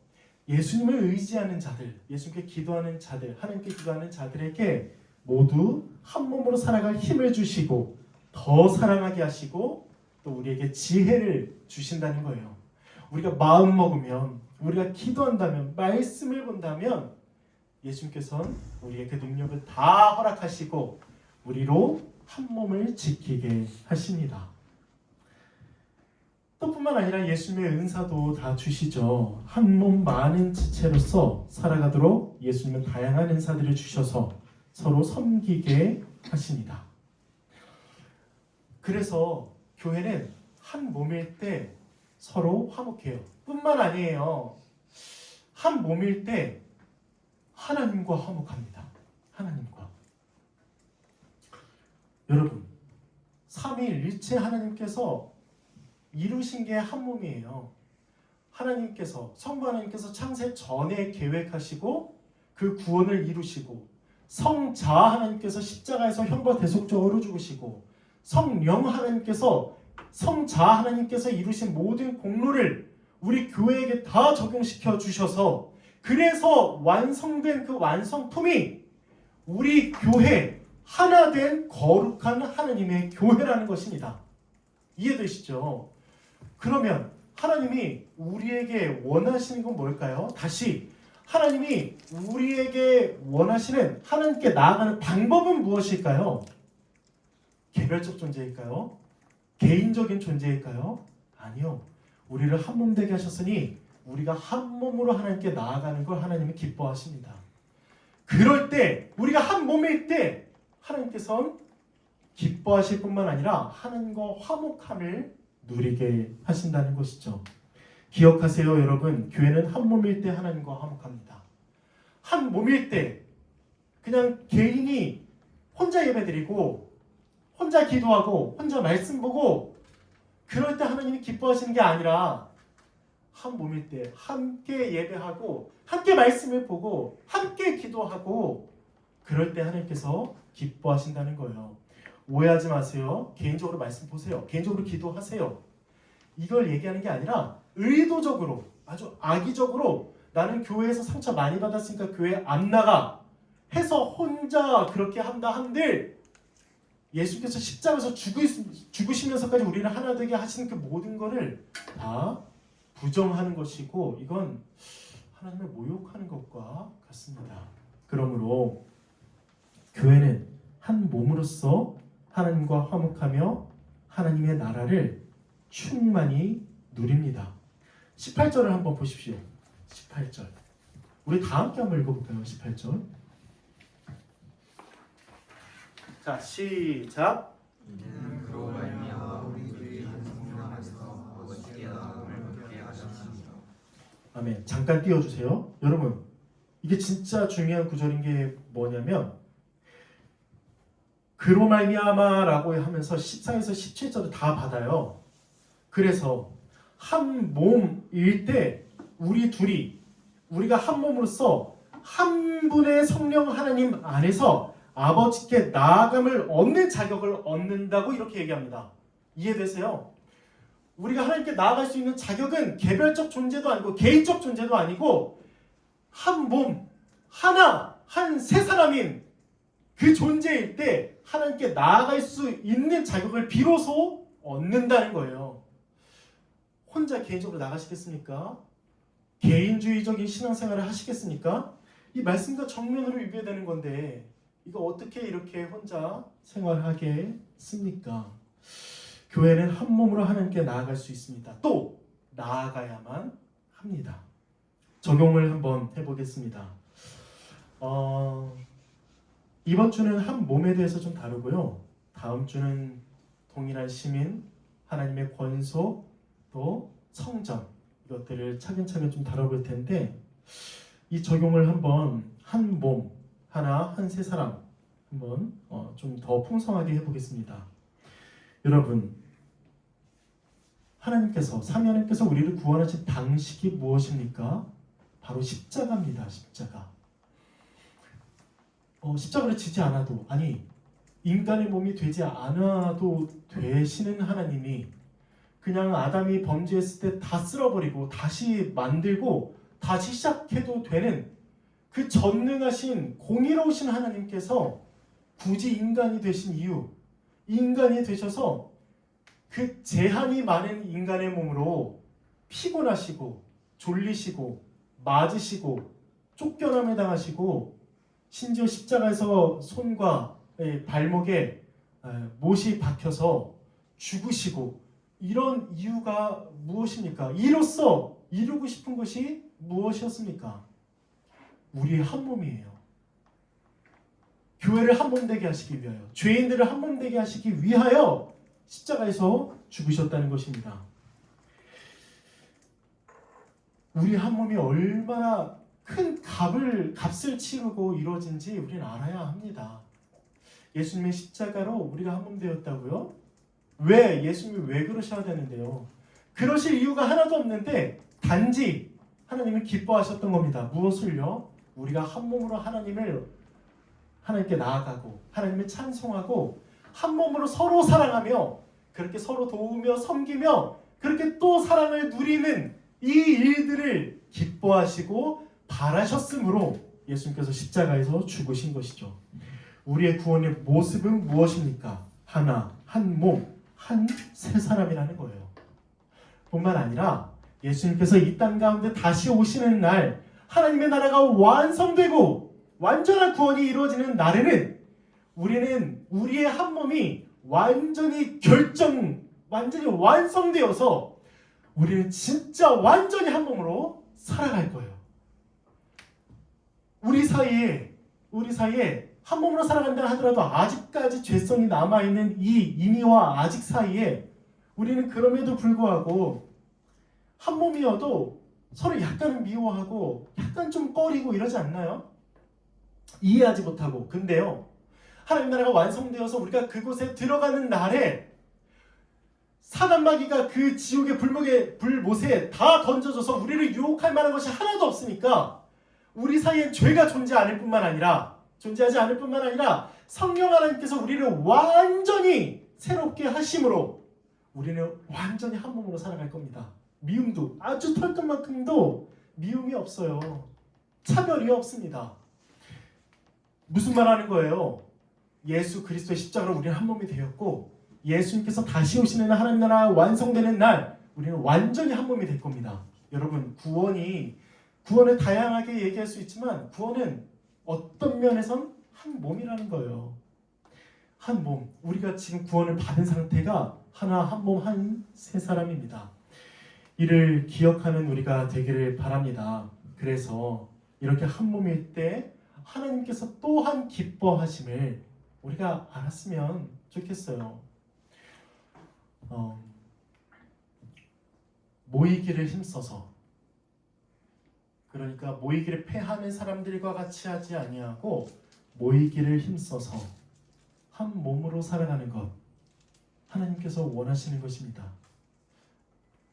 예수님을 의지하는 자들, 예수님께 기도하는 자들, 하나님께 기도하는 자들에게 모두 한 몸으로 살아갈 힘을 주시고 더 사랑하게 하시고 또 우리에게 지혜를 주신다는 거예요. 우리가 마음 먹으면, 우리가 기도한다면, 말씀을 본다면 예수님께서는 우리의 그 능력을 다 허락하시고 우리로 한 몸을 지키게 하십니다. 또 뿐만 아니라 예수님의 은사도 다 주시죠. 한 몸 많은 지체로서 살아가도록 예수님은 다양한 은사들을 주셔서 서로 섬기게 하십니다. 그래서 교회는 한 몸일 때 서로 화목해요. 뿐만 아니에요. 한 몸일 때 하나님과 화목합니다. 하나님과. 여러분, 삼위일체 하나님께서 이루신 게 한 몸이에요. 하나님께서, 성부 하나님께서 창세 전에 계획하시고 그 구원을 이루시고, 성자 하나님께서 십자가에서 형과 대속적으로 죽으시고, 성령 하나님께서, 성자 하나님께서 이루신 모든 공로를 우리 교회에게 다 적용시켜 주셔서, 그래서 완성된 그 완성품이 우리 교회 하나 된 거룩한 하나님의 교회라는 것입니다. 이해되시죠? 그러면 하나님이 우리에게 원하시는 건 뭘까요? 다시, 하나님이 우리에게 원하시는, 하나님께 나아가는 방법은 무엇일까요? 개별적 존재일까요? 개인적인 존재일까요? 아니요. 우리를 한 몸 되게 하셨으니 우리가 한 몸으로 하나님께 나아가는 걸 하나님이 기뻐하십니다. 그럴 때, 우리가 한 몸일 때 하나님께서는 기뻐하실 뿐만 아니라 하나님과 화목함을 누리게 하신다는 것이죠. 기억하세요, 여러분. 교회는 한 몸일 때 하나님과 화목합니다. 한 몸일 때 그냥 개인이 혼자 예배드리고 혼자 기도하고 혼자 말씀 보고 그럴 때 하나님이 기뻐하시는 게 아니라, 한 몸일 때 함께 예배하고 함께 말씀을 보고 함께 기도하고 그럴 때 하나님께서 기뻐하신다는 거예요. 오해하지 마세요. 개인적으로 말씀 보세요. 개인적으로 기도하세요. 이걸 얘기하는 게 아니라 의도적으로, 아주 악의적으로 나는 교회에서 상처 많이 받았으니까 교회 안 나가 해서 혼자 그렇게 한다 한들, 예수께서 십자가에서 죽으시면서까지 우리를 하나 되게 하시는 그 모든 거를 다 부정하는 것이고, 이건 하나님을 모욕하는 것과 같습니다. 그러므로 교회는 한 몸으로서 하나님과 화목하며 하나님의 나라를 충만히 누립니다. 18절을 한번 보십시오. 18절. 우리 다 함께 한번 읽어볼까요? 18절. 자, 시작. 이는 그로 말미암아 우리들이 한 성령 안에서 아버지께 나아감을 얻게 하셨습니다. 아멘. 잠깐 띄워주세요. 여러분, 이게 진짜 중요한 구절인 게 뭐냐면 그로 말미암아라고 하면서 14에서 17절을 다 받아요. 그래서 한 몸일 때 우리가 한 몸으로서 한 분의 성령 하나님 안에서 아버지께 나아감을 얻는 자격을 얻는다고 이렇게 얘기합니다. 이해되세요? 우리가 하나님께 나아갈 수 있는 자격은 개별적 존재도 아니고 개인적 존재도 아니고 한 몸, 하나, 한 세 사람인 그 존재일 때 하나님께 나아갈 수 있는 자격을 비로소 얻는다는 거예요. 혼자 개인적으로 나가시겠습니까? 개인주의적인 신앙생활을 하시겠습니까? 이 말씀과 정면으로 위배되는 건데 이거 어떻게 이렇게 혼자 생활하겠습니까? 교회는 한 몸으로 하나님께 나아갈 수 있습니다. 또 나아가야만 합니다. 적용을 한번 해보겠습니다. 이번 주는 한 몸에 대해서 좀 다루고요. 다음 주는 동일한 시민, 하나님의 권속, 또 성전 이것들을 차근차근 좀 다뤄볼 텐데 이 적용을 한번 한 몸, 하나, 한 세 사람 한번 좀 더 풍성하게 해보겠습니다. 여러분, 하나님께서 우리를 구원하신 방식이 무엇입니까? 바로 십자가입니다. 십자가. 십자가를 지지 않아도 인간의 몸이 되지 않아도 되시는 하나님이 그냥 아담이 범죄했을 때 다 쓸어버리고 다시 만들고 다시 시작해도 되는 그 전능하신 공의로우신 하나님께서 굳이 인간이 되신 이유, 인간이 되셔서 그 제한이 많은 인간의 몸으로 피곤하시고 졸리시고 맞으시고 쫓겨남을 당하시고 심지어 십자가에서 손과 발목에 못이 박혀서 죽으시고 이런 이유가 무엇입니까? 이로써 이루고 싶은 것이 무엇이었습니까? 우리의 한 몸이에요. 교회를 한 몸 되게 하시기 위하여, 죄인들을 한 몸 되게 하시기 위하여 십자가에서 죽으셨다는 것입니다. 우리 한 몸이 얼마나 큰 값을 치르고 이루어진지 우리는 알아야 합니다. 예수님의 십자가로 우리가 한 몸 되었다고요? 예수님이 왜 그러셔야 되는데요? 그러실 이유가 하나도 없는데 단지 하나님을 기뻐하셨던 겁니다. 무엇을요? 우리가 한 몸으로 하나님께 나아가고 하나님을 찬송하고 한 몸으로 서로 사랑하며 그렇게 서로 도우며 섬기며 그렇게 또 사랑을 누리는 이 일들을 기뻐하시고 바라셨으므로 예수님께서 십자가에서 죽으신 것이죠. 우리의 구원의 모습은 무엇입니까? 하나, 한 몸, 한 세 사람이라는 거예요. 뿐만 아니라 예수님께서 이 땅 가운데 다시 오시는 날 하나님의 나라가 완성되고 완전한 구원이 이루어지는 날에는 우리는 우리의 한 몸이 완전히 완성되어서 우리는 진짜 완전히 한 몸으로 살아갈 거예요. 우리 사이에 한 몸으로 살아간다 하더라도 아직까지 죄성이 남아있는 이 이니와 아직 사이에 우리는 그럼에도 불구하고 한 몸이어도 서로 약간은 미워하고 약간 좀 꺼리고 이러지 않나요? 이해하지 못하고. 근데요, 하나님 나라가 완성되어서 우리가 그곳에 들어가는 날에 사단마귀가 그 지옥의 불못에 다 던져져서 우리를 유혹할 만한 것이 하나도 없으니까 우리 사이에 죄가 존재하지 않을 뿐만 아니라 성령 하나님께서 우리를 완전히 새롭게 하심으로 우리는 완전히 한 몸으로 살아갈 겁니다. 미움도 아주 털끝만큼도 미움이 없어요. 차별이 없습니다. 무슨 말 하는 거예요? 예수 그리스도의 십자가로 우리는 한 몸이 되었고 예수님께서 다시 오시는 하나님 나라 완성되는 날 우리는 완전히 한 몸이 될 겁니다. 여러분, 구원을 다양하게 얘기할 수 있지만 구원은 어떤 면에선 한 몸이라는 거예요. 한 몸, 우리가 지금 구원을 받은 상태가 하나, 한 몸, 한 세 사람입니다. 이를 기억하는 우리가 되기를 바랍니다. 그래서 이렇게 한 몸일 때 하나님께서 또한 기뻐하심을 우리가 알았으면 좋겠어요. 모이기를 힘써서, 그러니까 모이기를 패하는 사람들과 같이 하지 아니하고 모이기를 힘써서 한 몸으로 살아가는 것, 하나님께서 원하시는 것입니다.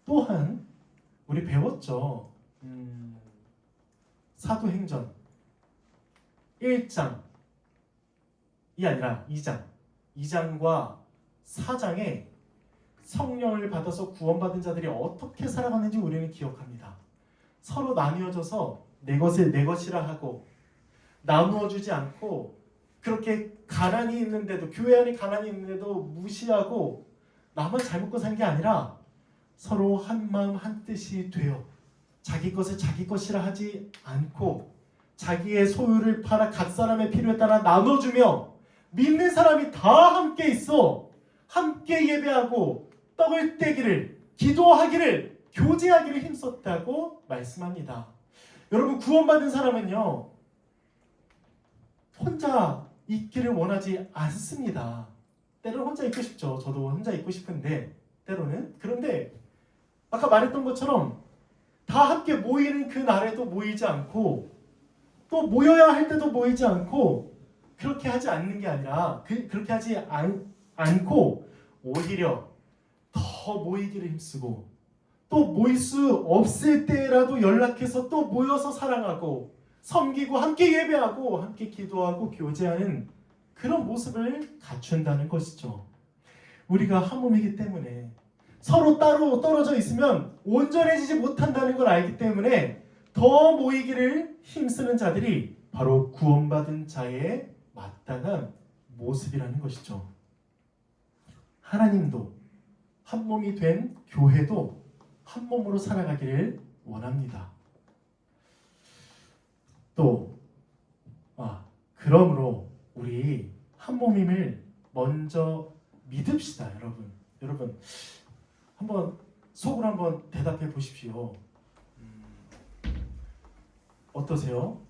또한 우리 배웠죠. 사도행전 1장이 아니라 2장과 4장에 성령을 받아서 구원받은 자들이 어떻게 살아가는지 우리는 기억합니다. 서로 나뉘어져서 내 것을 내 것이라 하고 나누어 주지 않고, 그렇게 가난이 있는데도, 교회 안에 가난이 있는데도 무시하고 나만 잘 먹고 산 게 아니라 서로 한 마음 한 뜻이 되어 자기 것을 자기 것이라 하지 않고 자기의 소유를 팔아 각 사람의 필요에 따라 나눠주며, 믿는 사람이 다 함께 있어 함께 예배하고 떡을 떼기를, 기도하기를, 교제하기를 힘썼다고 말씀합니다. 여러분, 구원받은 사람은요 혼자 있기를 원하지 않습니다. 때로는 혼자 있고 싶죠. 저도 혼자 있고 싶은데 때로는. 그런데 아까 말했던 것처럼 다 함께 모이는 그 날에도 모이지 않고, 또 모여야 할 때도 모이지 않고, 그렇게 하지 않는 게 아니라 그렇게 하지 않고 오히려 더 모이기를 힘쓰고, 또 모일 수 없을 때라도 연락해서 또 모여서 사랑하고 섬기고 함께 예배하고 함께 기도하고 교제하는 그런 모습을 갖춘다는 것이죠. 우리가 한 몸이기 때문에 서로 따로 떨어져 있으면 온전해지지 못한다는 걸 알기 때문에 더 모이기를 힘쓰는 자들이 바로 구원받은 자의 마땅한 모습이라는 것이죠. 하나님도 한 몸이 된 교회도 한 몸으로 살아가기를 원합니다. 또 그러므로 우리 한 몸임을 먼저 믿읍시다. 여러분 한번 속으로 한번 대답해 보십시오. 어떠세요?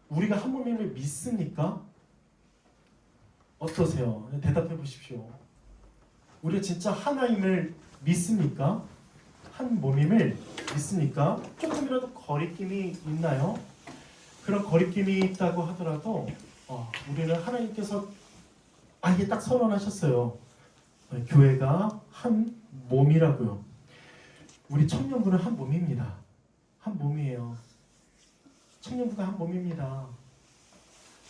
우리가 한 몸임을 믿습니까? 어떠세요? 대답해 보십시오. 우리가 진짜 하나임을 믿습니까? 한 몸임을 믿습니까? 조금이라도 거리낌이 있나요? 그런 거리낌이 있다고 하더라도 우리는 하나님께서 이게 딱 선언하셨어요. 교회가 한 몸이라고요. 우리 청년부는 한 몸입니다. 한 몸이에요. 청년부가 한 몸입니다.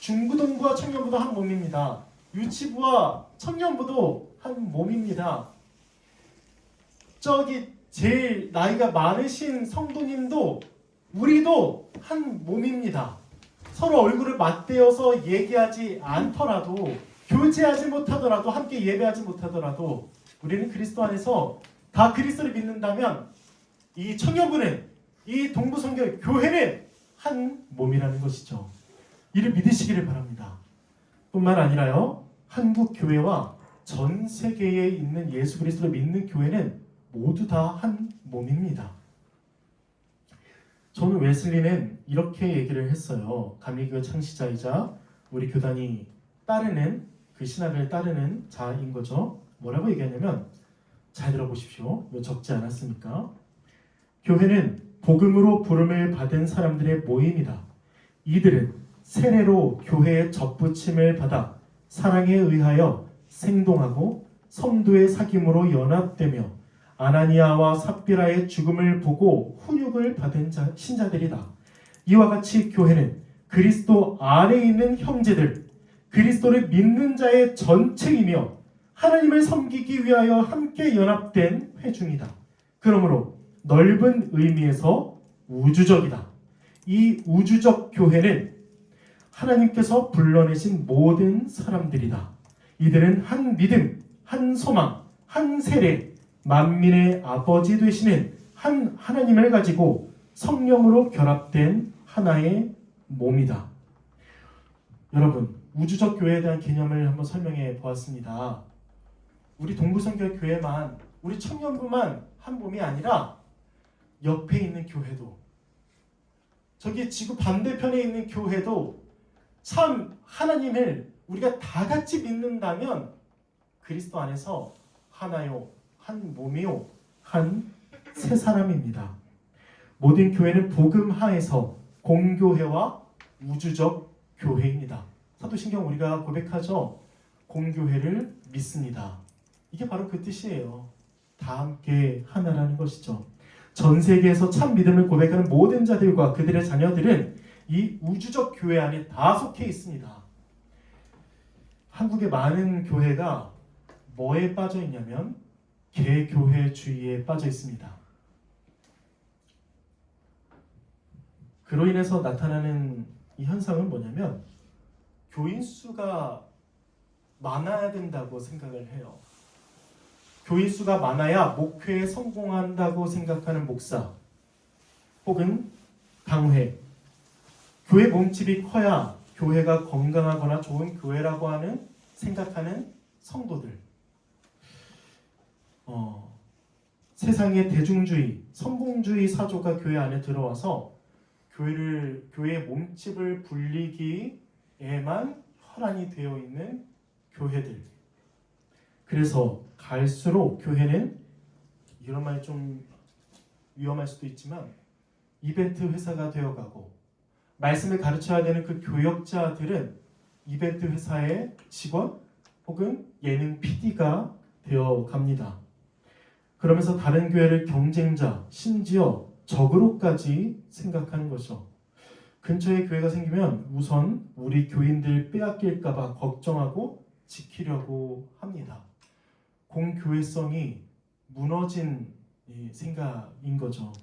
중고등부와 청년부도 한 몸입니다. 유치부와 청년부도 한 몸입니다. 저기 제일 나이가 많으신 성도님도 우리도 한 몸입니다. 서로 얼굴을 맞대어서 얘기하지 않더라도, 교제하지 못하더라도, 함께 예배하지 못하더라도 우리는 그리스도 안에서 다 그리스도를 믿는다면 이 청년부는, 이 동부선교 교회는 한 몸이라는 것이죠. 이를 믿으시기를 바랍니다. 뿐만 아니라요, 한국 교회와 전 세계에 있는 예수 그리스도를 믿는 교회는 모두 다 한 몸입니다. 저는 웨슬리는 이렇게 얘기를 했어요. 감리교 창시자이자 우리 교단이 따르는, 그 신학을 따르는 자인 거죠. 뭐라고 얘기하냐면, 잘 들어보십시오. 이거 적지 않았습니까? 교회는 복음으로 부름을 받은 사람들의 모임이다. 이들은 세례로 교회의 접붙임을 받아 사랑에 의하여 생동하고 성도의 사귐으로 연합되며 아나니아와 삽비라의 죽음을 보고 훈육을 받은 신자들이다. 이와 같이 교회는 그리스도 안에 있는 형제들, 그리스도를 믿는 자의 전체이며 하나님을 섬기기 위하여 함께 연합된 회중이다. 그러므로 넓은 의미에서 우주적이다. 이 우주적 교회는 하나님께서 불러내신 모든 사람들이다. 이들은 한 믿음, 한 소망, 한 세례, 만민의 아버지 되시는 한 하나님을 가지고 성령으로 결합된 하나의 몸이다. 여러분, 우주적 교회에 대한 개념을 한번 설명해 보았습니다. 우리 동부선교 교회만, 우리 청년부만 한 몸이 아니라 옆에 있는 교회도, 저기 지구 반대편에 있는 교회도 참 하나님을 우리가 다 같이 믿는다면 그리스도 안에서 하나요, 한 몸이요, 한 새 사람입니다. 모든 교회는 복음 하에서 공교회와 우주적 교회입니다. 사도신경 우리가 고백하죠. 공교회를 믿습니다. 이게 바로 그 뜻이에요. 다 함께 하나라는 것이죠. 전 세계에서 참 믿음을 고백하는 모든 자들과 그들의 자녀들은 이 우주적 교회 안에 다 속해 있습니다. 한국의 많은 교회가 뭐에 빠져 있냐면 개교회주의에 빠져 있습니다. 그로 인해서 나타나는 이 현상은 뭐냐면 교인 수가 많아야 된다고 생각을 해요. 교인 수가 많아야 목회에 성공한다고 생각하는 목사 혹은 강회, 교회 몸집이 커야 교회가 건강하거나 좋은 교회라고 하는 생각하는 성도들. 세상의 대중주의, 성공주의 사조가 교회 안에 들어와서 교회의 몸집을 불리기에만 혈안이 되어 있는 교회들. 그래서 갈수록 교회는, 이런 말이 좀 위험할 수도 있지만, 이벤트 회사가 되어가고, 말씀을 가르쳐야 되는 그 교역자들은 이벤트 회사의 직원 혹은 예능 PD가 되어갑니다. 그러면서 다른 교회를 경쟁자, 심지어 적으로까지 생각하는 것이죠. 근처에 교회가 생기면 우선 우리 교인들 빼앗길까봐 걱정하고 지키려고 합니다. 공교회성이 무너진 생각인 거죠.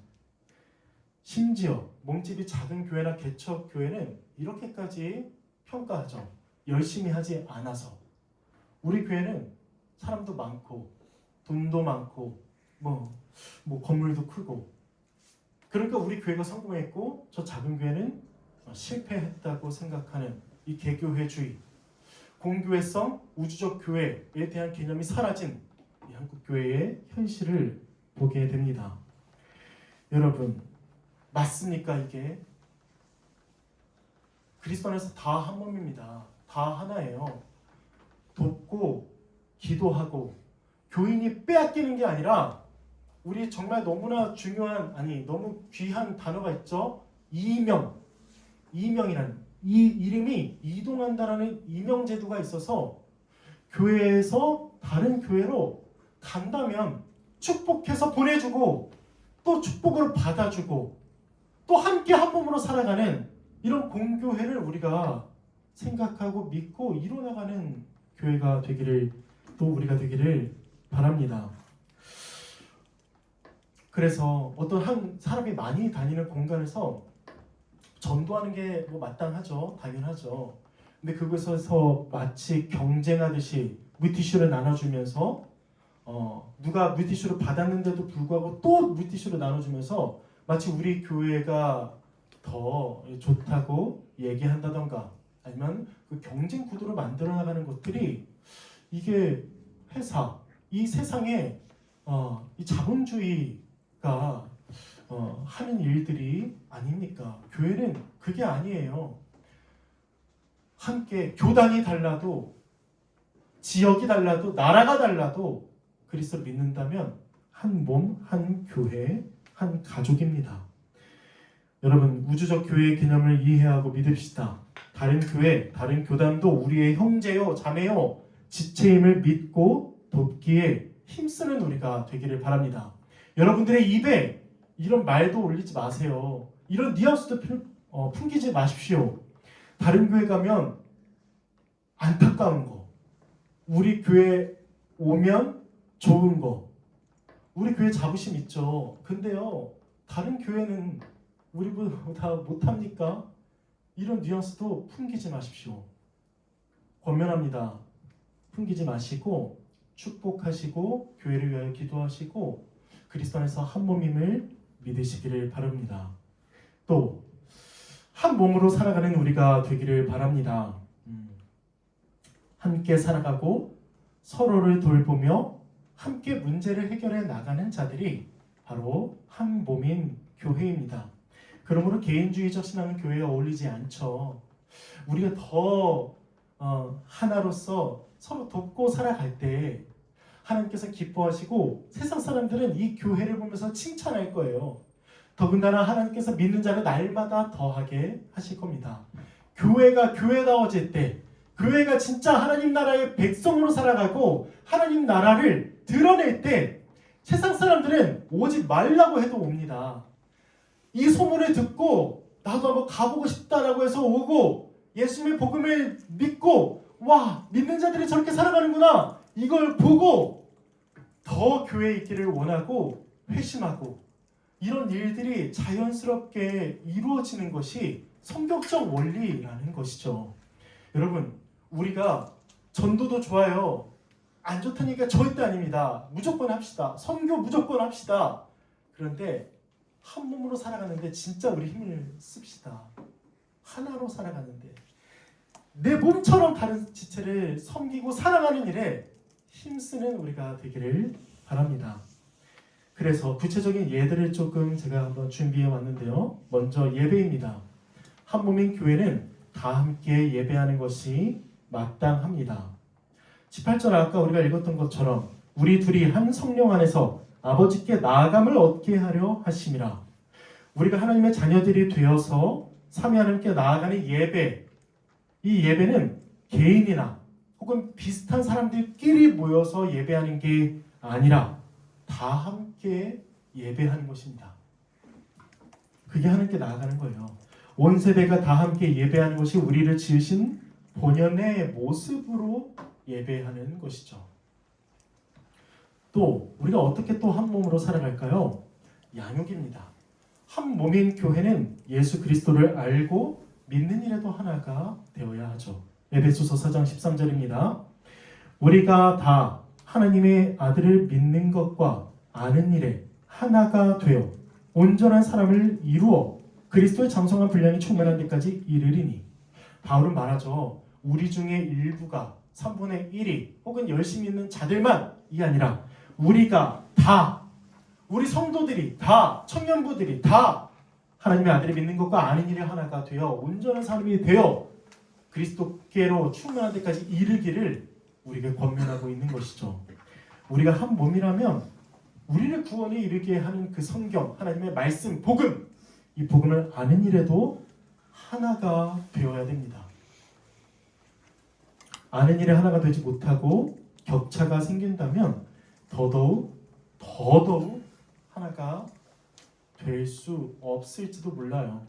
심지어 몸집이 작은 교회나 개척 교회는 이렇게까지 평가하죠. 열심히 하지 않아서. 우리 교회는 사람도 많고 돈도 많고 뭐 건물도 크고, 그러니까 우리 교회가 성공했고 저 작은 교회는 실패했다고 생각하는 이 개교회주의, 공교회성, 우주적 교회에 대한 개념이 사라진 이 한국 교회의 현실을 보게 됩니다. 여러분, 맞습니까 이게? 그리스도 안에서 다 한 몸입니다. 다 하나예요. 돕고 기도하고 교인이 빼앗기는 게 아니라, 우리 정말 너무나 중요한, 너무 귀한 단어가 있죠. 이명이라는, 이 이름이 이동한다라는 이명 제도가 있어서 교회에서 다른 교회로 간다면 축복해서 보내주고 또 축복으로 받아주고 또 함께 한 몸으로 살아가는 이런 공교회를 우리가 생각하고 믿고 이뤄나가는 교회가 되기를, 또 우리가 되기를 바랍니다. 그래서 어떤 한 사람이 많이 다니는 공간에서 전도하는 게 마땅하죠. 당연하죠. 근데 그곳에서 마치 경쟁하듯이 물티슈를 나눠주면서 누가 물티슈를 받았는데도 불구하고 또 물티슈를 나눠주면서 마치 우리 교회가 더 좋다고 얘기한다던가, 아니면 그 경쟁 구도를 만들어 나가는 것들이, 이게 회사, 이 세상에 이 자본주의가 하는 일들이 아닙니까? 교회는 그게 아니에요. 함께 교단이 달라도, 지역이 달라도, 나라가 달라도 그리스도를 믿는다면 한 몸, 한 교회, 한 가족입니다. 여러분, 우주적 교회의 개념을 이해하고 믿읍시다. 다른 교회, 다른 교단도 우리의 형제요, 자매요, 지체임을 믿고 돕기에 힘쓰는 우리가 되기를 바랍니다. 여러분들의 입에 이런 말도 올리지 마세요. 이런 뉘앙스도 풍기지 마십시오. 다른 교회 가면 안타까운 거, 우리 교회 오면 좋은 거, 우리 교회 자부심 있죠. 근데요, 다른 교회는 우리보다 못합니까? 이런 뉘앙스도 풍기지 마십시오. 권면합니다. 풍기지 마시고 축복하시고 교회를 위하여 기도하시고 그리스도 안에서 한 몸임을 믿으시기를 바랍니다. 또 한 몸으로 살아가는 우리가 되기를 바랍니다. 함께 살아가고 서로를 돌보며 함께 문제를 해결해 나가는 자들이 바로 한 몸인 교회입니다. 그러므로 개인주의적 신앙은 교회에 어울리지 않죠. 우리가 더 하나로서 서로 돕고 살아갈 때 하나님께서 기뻐하시고 세상 사람들은 이 교회를 보면서 칭찬할 거예요. 더군다나 하나님께서 믿는 자를 날마다 더하게 하실 겁니다. 교회가 교회다워질 때, 교회가 진짜 하나님 나라의 백성으로 살아가고 하나님 나라를 드러낼 때 세상 사람들은 오지 말라고 해도 옵니다. 이 소문을 듣고 나도 한번 가보고 싶다라고 해서 오고 예수님의 복음을 믿고 와, 믿는 자들이 저렇게 살아가는구나, 이걸 보고 더 교회에 있기를 원하고 회심하고, 이런 일들이 자연스럽게 이루어지는 것이 성경적 원리라는 것이죠. 여러분, 우리가 전도도 좋아요. 안 좋다니까 절대 아닙니다. 무조건 합시다. 선교 무조건 합시다. 그런데 한 몸으로 살아가는데 진짜 우리 힘을 씁시다. 하나로 살아가는데 내 몸처럼 다른 지체를 섬기고 사랑하는 일에 힘쓰는 우리가 되기를 바랍니다. 그래서 구체적인 예들을 조금 제가 한번 준비해 왔는데요. 먼저 예배입니다. 한 몸인 교회는 다 함께 예배하는 것이 마땅합니다. 18절 아까 우리가 읽었던 것처럼 우리 둘이 한 성령 안에서 아버지께 나아감을 얻게 하려 하심이라. 우리가 하나님의 자녀들이 되어서 삼위 하나님께 나아가는 예배, 이 예배는 개인이나 혹은 비슷한 사람들끼리 모여서 예배하는 게 아니라 다 함께 예배하는 것입니다. 그게 하나님께 나아가는 거예요. 온 세대가 다 함께 예배하는 것이 우리를 지으신 본연의 모습으로 예배하는 것이죠. 또 우리가 어떻게 또 한 몸으로 살아갈까요? 양육입니다. 한 몸인 교회는 예수 그리스도를 알고 믿는 일에도 하나가 되어야 하죠. 에베소서 4장 13절입니다. 우리가 다 하나님의 아들을 믿는 것과 아는 일에 하나가 되어 온전한 사람을 이루어 그리스도의 장성한 분량이 충만한 데까지 이르리니. 바울은 말하죠. 우리 중에 일부가 3분의 1이 혹은 열심히 있는 자들만이 아니라 우리가 다, 우리 성도들이 다, 청년부들이 다 하나님의 아들을 믿는 것과 아는 일에 하나가 되어 온전한 사람이 되어 그리스도께로 충만한 데까지 이르기를 우리에게 권면하고 있는 것이죠. 우리가 한 몸이라면 우리를 구원에 이르게 하는 그 성경, 하나님의 말씀, 복음, 이 복음을 아는 일에도 하나가 되어야 됩니다. 아는 일에 하나가 되지 못하고 격차가 생긴다면 더더욱 하나가 될 수 없을지도 몰라요.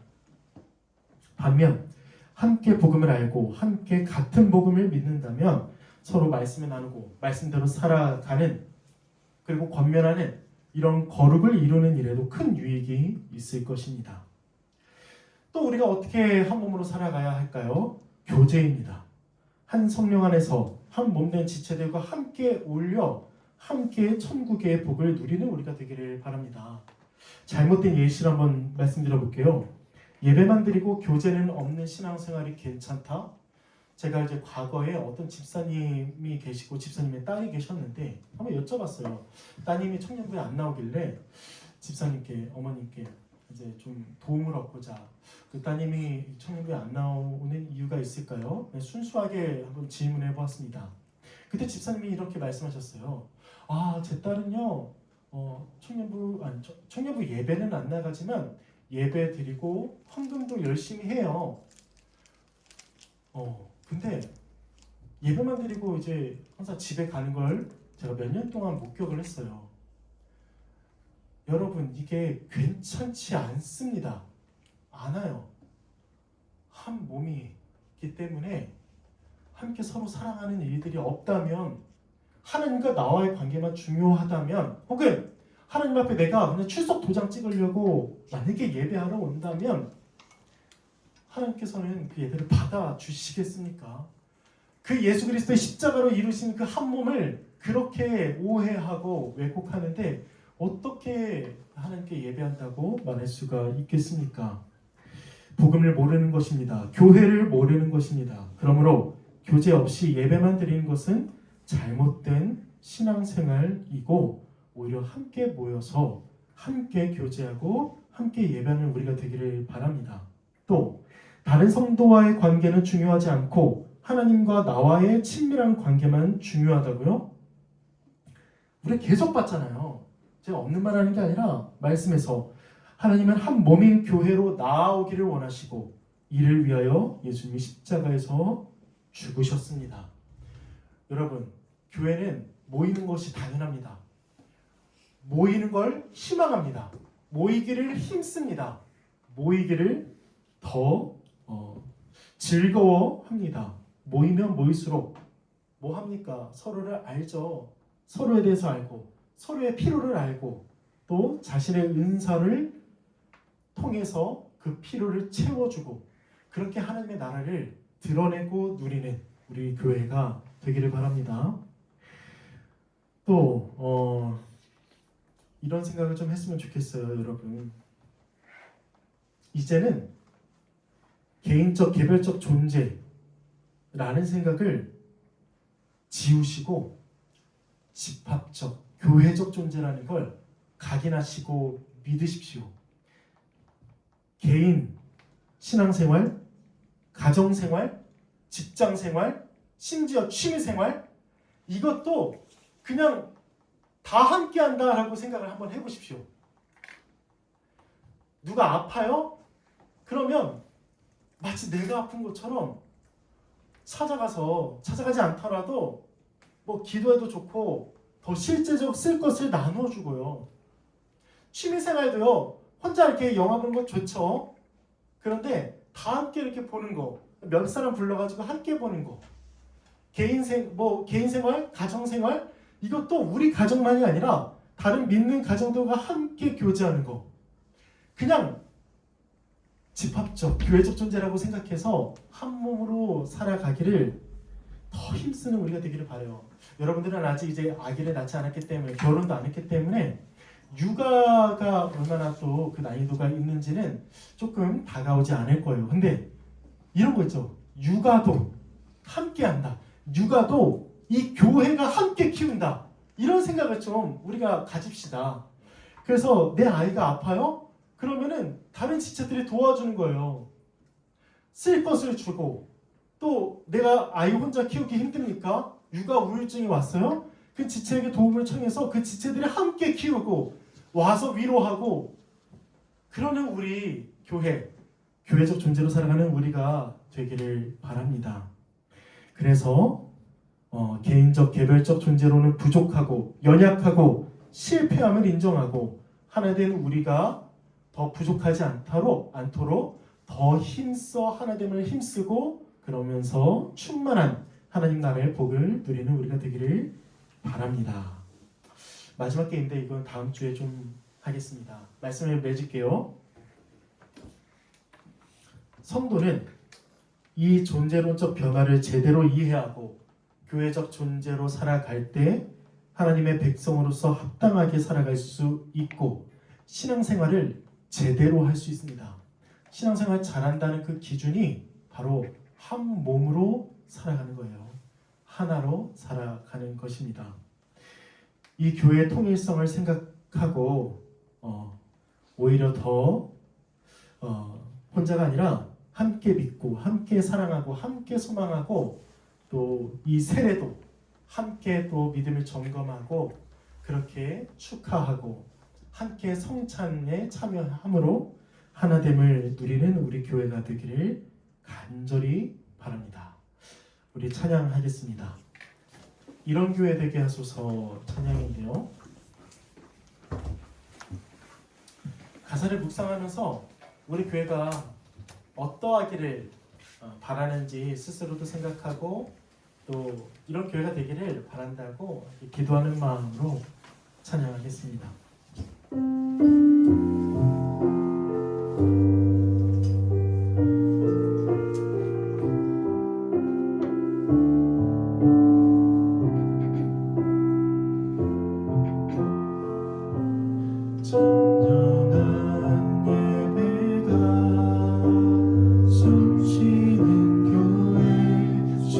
반면 함께 복음을 알고 함께 같은 복음을 믿는다면 서로 말씀을 나누고 말씀대로 살아가는, 그리고 권면하는 이런 거룩을 이루는 일에도 큰 유익이 있을 것입니다. 또 우리가 어떻게 한 몸으로 살아가야 할까요? 교제입니다. 한 성령 안에서 한 몸된 지체들과 함께 어울려 함께 천국의 복을 누리는 우리가 되기를 바랍니다. 잘못된 예시를 한번 말씀드려 볼게요. 예배만 드리고 교제는 없는 신앙생활이 괜찮다? 제가 이제 과거에 어떤 집사님이 계시고 집사님의 딸이 계셨는데 한번 여쭤봤어요. 따님이 청년부에 안 나오길래 집사님께, 어머님께 이제 좀 도움을 얻고자, 그 따님이 청년부에 안 나오는 이유가 있을까요? 순수하게 한번 질문해 보았습니다. 그때 집사님이 이렇게 말씀하셨어요. 아, 제 딸은요, 청년부 예배는 안 나가지만 예배 드리고 헌금도 열심히 해요. 근데 예배만 드리고 이제 항상 집에 가는 걸 제가 몇 년 동안 목격을 했어요. 여러분, 이게 괜찮지 않습니다. 않아요. 한 몸이기 때문에 함께 서로 사랑하는 일들이 없다면, 하나님과 나와의 관계만 중요하다면, 혹은 하나님 앞에 내가 그냥 출석 도장 찍으려고 만약에 예배하러 온다면 하나님께서는 그 예배를 받아주시겠습니까? 그 예수 그리스도의 십자가로 이루신 그 한 몸을 그렇게 오해하고 왜곡하는데 어떻게 하나님께 예배한다고 말할 수가 있겠습니까? 복음을 모르는 것입니다. 교회를 모르는 것입니다. 그러므로 교제 없이 예배만 드리는 것은 잘못된 신앙생활이고 오히려 함께 모여서 함께 교제하고 함께 예배하는 우리가 되기를 바랍니다. 또 다른 성도와의 관계는 중요하지 않고 하나님과 나와의 친밀한 관계만 중요하다고요? 우리 계속 봤잖아요. 제가 없는 말 하는 게 아니라 말씀에서 하나님은 한 몸인 교회로 나아오기를 원하시고 이를 위하여 예수님이 십자가에서 죽으셨습니다. 여러분, 교회는 모이는 것이 당연합니다. 모이는 걸 희망합니다. 모이기를 힘씁니다. 모이기를 더 즐거워합니다. 모이면 모일수록 뭐 합니까? 서로를 알죠. 서로에 대해서 알고 서로의 필요를 알고 또 자신의 은사를 통해서 그 필요를 채워주고 그렇게 하나님의 나라를 드러내고 누리는 우리 교회가 되기를 바랍니다. 또 이런 생각을 좀 했으면 좋겠어요, 여러분. 이제는 개인적, 개별적 존재라는 생각을 지우시고 집합적, 교회적 존재라는 걸 각인하시고 믿으십시오. 개인, 신앙생활, 가정생활, 직장생활, 심지어 취미생활 이것도 그냥 다 함께 한다라고 생각을 한번 해보십시오. 누가 아파요? 그러면 마치 내가 아픈 것처럼 찾아가지 않더라도 뭐 기도해도 좋고 더 실제적 쓸 것을 나눠주고요. 취미생활도요. 혼자 이렇게 영화 보는 거 좋죠. 그런데 다 함께 이렇게 보는 거, 몇 사람 불러가지고 함께 보는 거, 개인생활, 가정생활 이것도 우리 가정만이 아니라 다른 믿는 가정들과 함께 교제하는 거, 그냥 집합적, 교회적 존재라고 생각해서 한 몸으로 살아가기를 더 힘쓰는 우리가 되기를 바라요. 여러분들은 아직 이제 아기를 낳지 않았기 때문에 결혼도 안 했기 때문에 육아가 얼마나 또 그 난이도가 있는지는 조금 다가오지 않을 거예요. 근데 이런 거 있죠. 육아도 함께한다. 육아도 이 교회가 함께 키운다. 이런 생각을 좀 우리가 가집시다. 그래서 내 아이가 아파요? 그러면은 다른 지체들이 도와주는 거예요. 쓸 것을 주고 또 내가 아이 혼자 키우기 힘드니까 육아 우울증이 왔어요? 그 지체에게 도움을 청해서 그 지체들이 함께 키우고 와서 위로하고 그러는 우리 교회적 존재로 살아가는 우리가 되기를 바랍니다. 그래서 개인적, 개별적 존재로는 부족하고 연약하고 실패함을 인정하고 하나 된 우리가 더 부족하지 않도록 더 힘써 하나됨을 힘쓰고 그러면서 충만한 하나님 나라의 복을 누리는 우리가 되기를 바랍니다. 마지막 게임인데 이건 다음 주에 좀 하겠습니다. 말씀을 맺을게요. 성도는 이 존재론적 변화를 제대로 이해하고 교회적 존재로 살아갈 때 하나님의 백성으로서 합당하게 살아갈 수 있고 신앙생활을 제대로 할 수 있습니다. 신앙생활 잘한다는 그 기준이 바로 한 몸으로 살아가는 거예요. 하나로 살아가는 것입니다. 이 교회의 통일성을 생각하고 오히려 더 혼자가 아니라 함께 믿고 함께 사랑하고 함께 소망하고 또 이 세례도 함께 또 믿음을 점검하고 그렇게 축하하고 함께 성찬에 참여함으로 하나됨을 누리는 우리 교회가 되기를 간절히 바랍니다. 우리 찬양하겠습니다. 이런 교회 되게 하소서 찬양인데요. 가사를 묵상하면서 우리 교회가 어떠하기를 바라는지 스스로도 생각하고 또 이런 교회가 되기를 바란다고 기도하는 마음으로 찬양하겠습니다. 예배가 숨쉬는 교회 주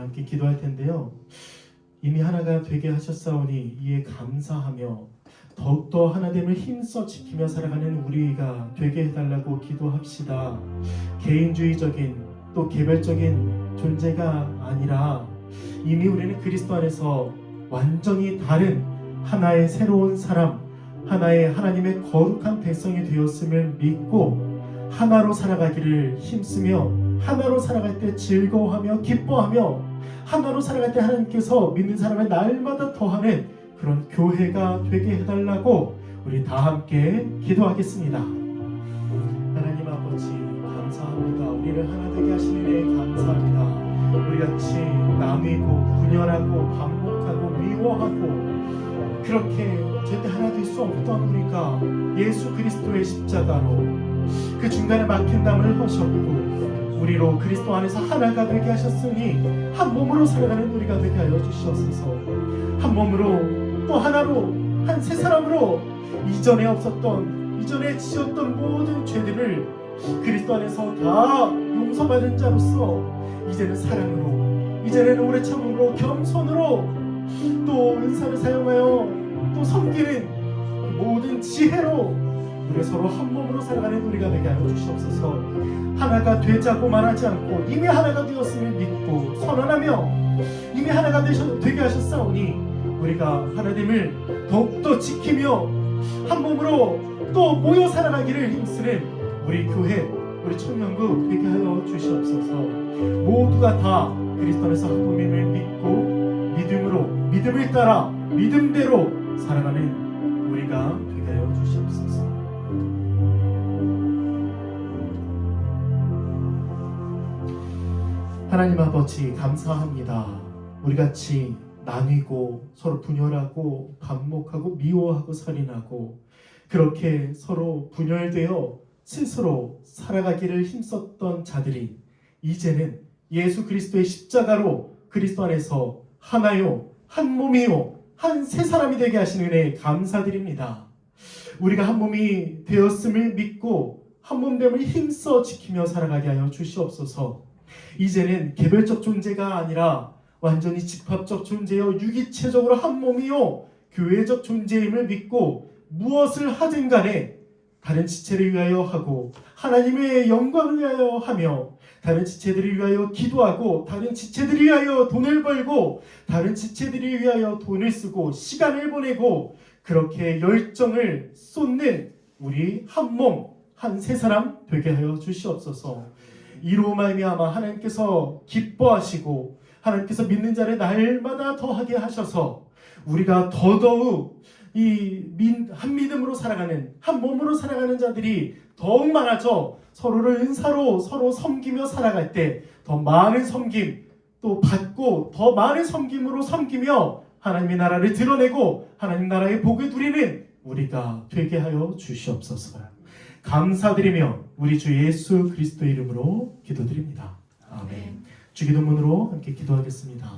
함께 기도할 텐데요. 이미 하나가 되게 하셨사오니 이에 감사하며 더욱더 하나됨을 힘써 지키며 살아가는 우리가 되게 해달라고 기도합시다. 개인주의적인 또 개별적인 존재가 아니라 이미 우리는 그리스도 안에서 완전히 다른 하나의 새로운 사람, 하나의 하나님의 거룩한 백성이 되었음을 믿고 하나로 살아가기를 힘쓰며 하나로 살아갈 때 즐거워하며 기뻐하며 하나로 살아갈 때 하나님께서 믿는 사람의 날마다 더하는 그런 교회가 되게 해달라고 우리 다 함께 기도하겠습니다. 하나님 아버지 감사합니다. 우리를 하나 되게 하시는 애 감사합니다. 우리 같이 나뉘고 분열하고 반복하고 미워하고 그렇게 절대 하나 될 수 없던 우리가 예수 그리스도의 십자가로 그 중간에 막힌 담을 허셨고 우리로 그리스도 안에서 하나가 되게 하셨으니 한 몸으로 살아가는 우리가 되게 하여 주시옵소서. 한 몸으로 또 하나로 한 세 사람으로 이전에 없었던 이전에 지었던 모든 죄들을 그리스도 안에서 다 용서받은 자로서 이제는 사랑으로 이제는 오래 참음으로 겸손으로 또 은사를 사용하여 또 섬기는 모든 지혜로 우리가 서로 한 몸으로 살아가는 우리가 되게 하여 주시옵소서. 하나가 되자고 말하지 않고 이미 하나가 되었음을 믿고 선언하며 이미 하나가 되게 하셨사오니 우리가 하나됨을 더욱더 지키며 한 몸으로 또 모여 살아가기를 힘쓰는 우리 교회 우리 청년부 되게 하여 주시옵소서. 모두가 다 그리스도 안에서 한 몸임을 믿고 믿음으로 믿음을 따라 믿음대로 살아가는 우리가 되게 하여 주시옵소서. 하나님 아버지 감사합니다. 우리 같이 나뉘고 서로 분열하고 반목하고 미워하고 살인하고 그렇게 서로 분열되어 스스로 살아가기를 힘썼던 자들이 이제는 예수 그리스도의 십자가로 그리스도 안에서 하나요 한 몸이요 한 세 사람이 되게 하시는 은혜에 감사드립니다. 우리가 한 몸이 되었음을 믿고 한 몸됨을 힘써 지키며 살아가게 하여 주시옵소서. 이제는 개별적 존재가 아니라 완전히 집합적 존재요 유기체적으로 한 몸이요 교회적 존재임을 믿고 무엇을 하든 간에 다른 지체를 위하여 하고 하나님의 영광을 위하여 하며 다른 지체들을 위하여 기도하고 다른 지체들을 위하여 돈을 벌고 다른 지체들을 위하여 돈을 쓰고 시간을 보내고 그렇게 열정을 쏟는 우리 한 몸, 한 세 사람 되게 하여 주시옵소서. 이로 말미암아 하나님께서 기뻐하시고 하나님께서 믿는 자를 날마다 더하게 하셔서 우리가 더더욱 한 믿음으로 살아가는 한 몸으로 살아가는 자들이 더욱 많아져 서로를 은사로 서로 섬기며 살아갈 때 더 많은 섬김 또 받고 더 많은 섬김으로 섬기며 하나님의 나라를 드러내고 하나님 나라의 복을 누리는 우리가 되게 하여 주시옵소서. 감사드리며 우리 주 예수 그리스도 이름으로 기도드립니다. 아멘. 주기도문으로 함께 기도하겠습니다.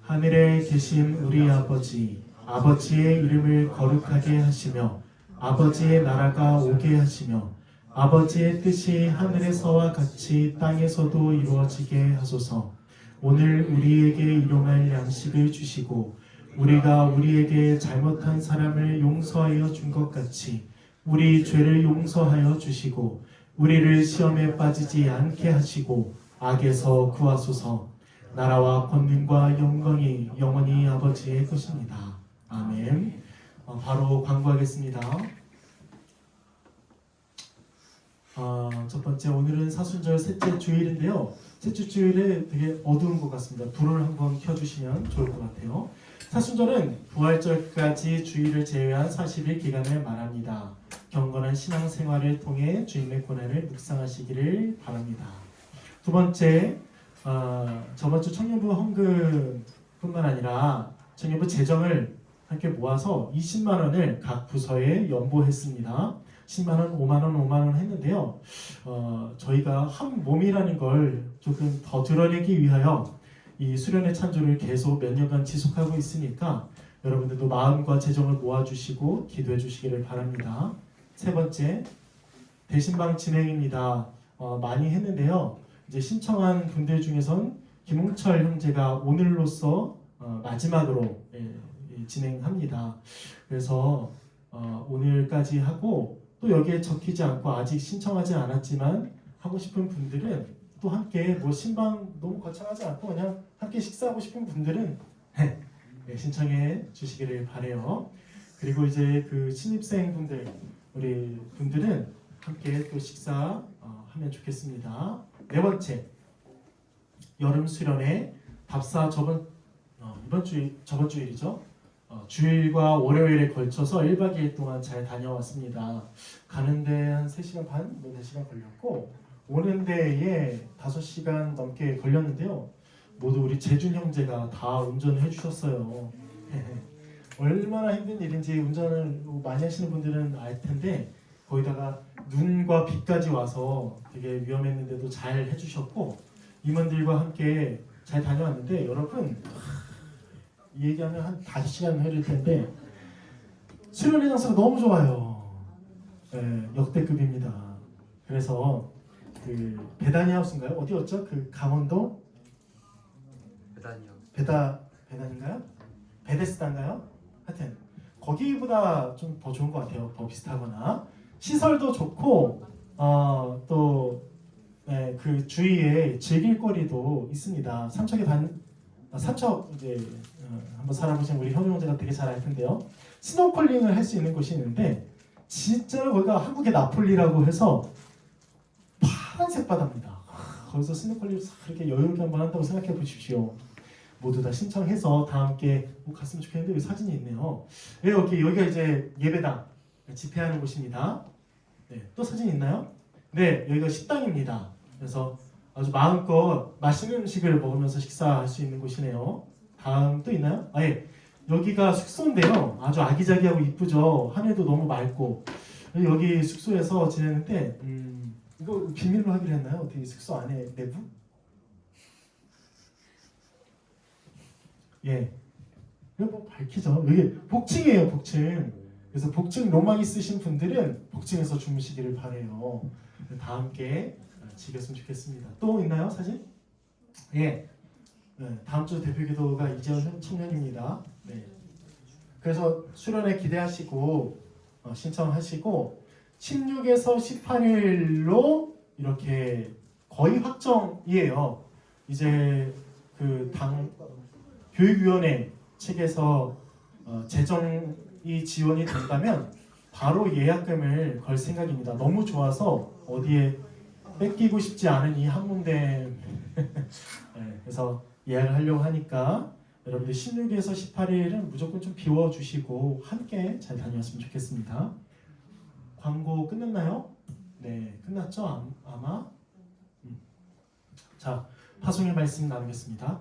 하늘에 계신 우리 아버지, 아버지의 이름을 거룩하게 하시며 아버지의 나라가 오게 하시며 아버지의 뜻이 하늘에서와 같이 땅에서도 이루어지게 하소서. 오늘 우리에게 일용할 양식을 주시고 우리가 우리에게 잘못한 사람을 용서하여 준 것 같이 우리 죄를 용서하여 주시고 우리를 시험에 빠지지 않게 하시고 악에서 구하소서. 나라와 권능과 영광이 영원히 아버지의 것입니다. 아멘. 바로 광고하겠습니다. 첫 번째 오늘은 사순절 셋째 주일인데요. 셋째 주일에 되게 어두운 것 같습니다. 불을 한번 켜주시면 좋을 것 같아요. 사순절은 부활절까지 주일을 제외한 40일 기간을 말합니다. 경건한 신앙생활을 통해 주님의 고난을 묵상하시기를 바랍니다. 두 번째, 저번주 청년부 헌금뿐만 아니라 청년부 재정을 함께 모아서 20만 원을 각 부서에 연보했습니다. 10만 원, 5만 원, 5만 원 했는데요. 저희가 한 몸이라는 걸 조금 더 드러내기 위하여 이 수련회 찬조를 계속 몇 년간 지속하고 있으니까 여러분들도 마음과 재정을 모아주시고 기도해 주시기를 바랍니다. 세 번째, 대신방 진행입니다. 많이 했는데요. 이제 신청한 분들 중에선 김웅철 형제가 오늘로써 마지막으로 진행합니다. 그래서 오늘까지 하고 또 여기에 적히지 않고 아직 신청하지 않았지만 하고 싶은 분들은 또 함께 뭐 신방 너무 거창하지 않고 그냥 함께 식사하고 싶은 분들은 신청해 주시기를 바래요. 그리고 이제 그 신입생 분들 우리 분들은 함께 또 식사 하면 좋겠습니다. 네 번째, 여름 수련회 답사 저번 주일이죠. 주일과 월요일에 걸쳐서 1박 2일 동안 잘 다녀왔습니다. 가는데 한 3시간 반, 4시간 걸렸고 오는 데에 5시간 넘게 걸렸는데요. 모두 우리 재준 형제가 다 운전을 해주셨어요. 얼마나 힘든 일인지 운전을 많이 하시는 분들은 알 텐데 거기다가 눈과 비까지 와서 되게 위험했는데도 잘 해주셨고 임원들과 함께 잘 다녀왔는데 여러분 이 얘기하면 한 5시간 흐를 텐데 수련회 장소가 너무 좋아요. 역대급입니다. 그래서 그 베다니 하우스인가요? 어디였죠? 그 강원도 베다니인가요? 베데스다인가요? 하여튼 거기보다 좀 더 좋은 것 같아요. 더 비슷하거나 시설도 좋고 또 그 주위에 즐길 거리도 있습니다. 삼척 이제 한번 살아보신 우리 현우 형제가 되게 잘 알 텐데요. 스노클링을 할 수 있는 곳이 있는데 진짜로 거기가 한국의 나폴리라고 해서 파란색 바다입니다. 거기서 스노클링을 이렇게 여유롭게 한번 한다고 생각해 보십시오. 모두 다 신청해서 다 함께 갔으면 좋겠는데 여기 사진이 있네요. 여기가 이제 예배당 집회하는 곳입니다. 네, 또 사진 있나요? 네, 여기가 식당입니다. 그래서 아주 마음껏 맛있는 음식을 먹으면서 식사할 수 있는 곳이네요. 다음 또 있나요? 여기가 숙소인데요. 아주 아기자기하고 이쁘죠. 하늘도 너무 맑고 여기 숙소에서 지내는데 이거 비밀로 하기로 했나요? 어떻게 숙소 안에 내부? 이거 뭐 밝히죠. 여기 복층이에요, 복층. 그래서 복층 로망 있으신 분들은 복층에서 주무시기를 바래요. 다 함께 즐겼으면 좋겠습니다. 또 있나요, 사진? 다음 주 대표기도가 이재현 청년입니다. 그래서 수련회 기대하시고 신청하시고 16에서 18일로 이렇게 거의 확정이에요. 이제 그 당 교육위원회 측에서 재정이 지원이 된다면 바로 예약금을 걸 생각입니다. 너무 좋아서 어디에 뺏기고 싶지 않은 이 한문대 그래서 예약을 하려고 하니까 여러분들 16에서 18일은 무조건 좀 비워주시고 함께 잘 다녔으면 좋겠습니다. 광고 끝났나요? 네, 끝났죠? 아마? 자, 파송의 말씀 나누겠습니다.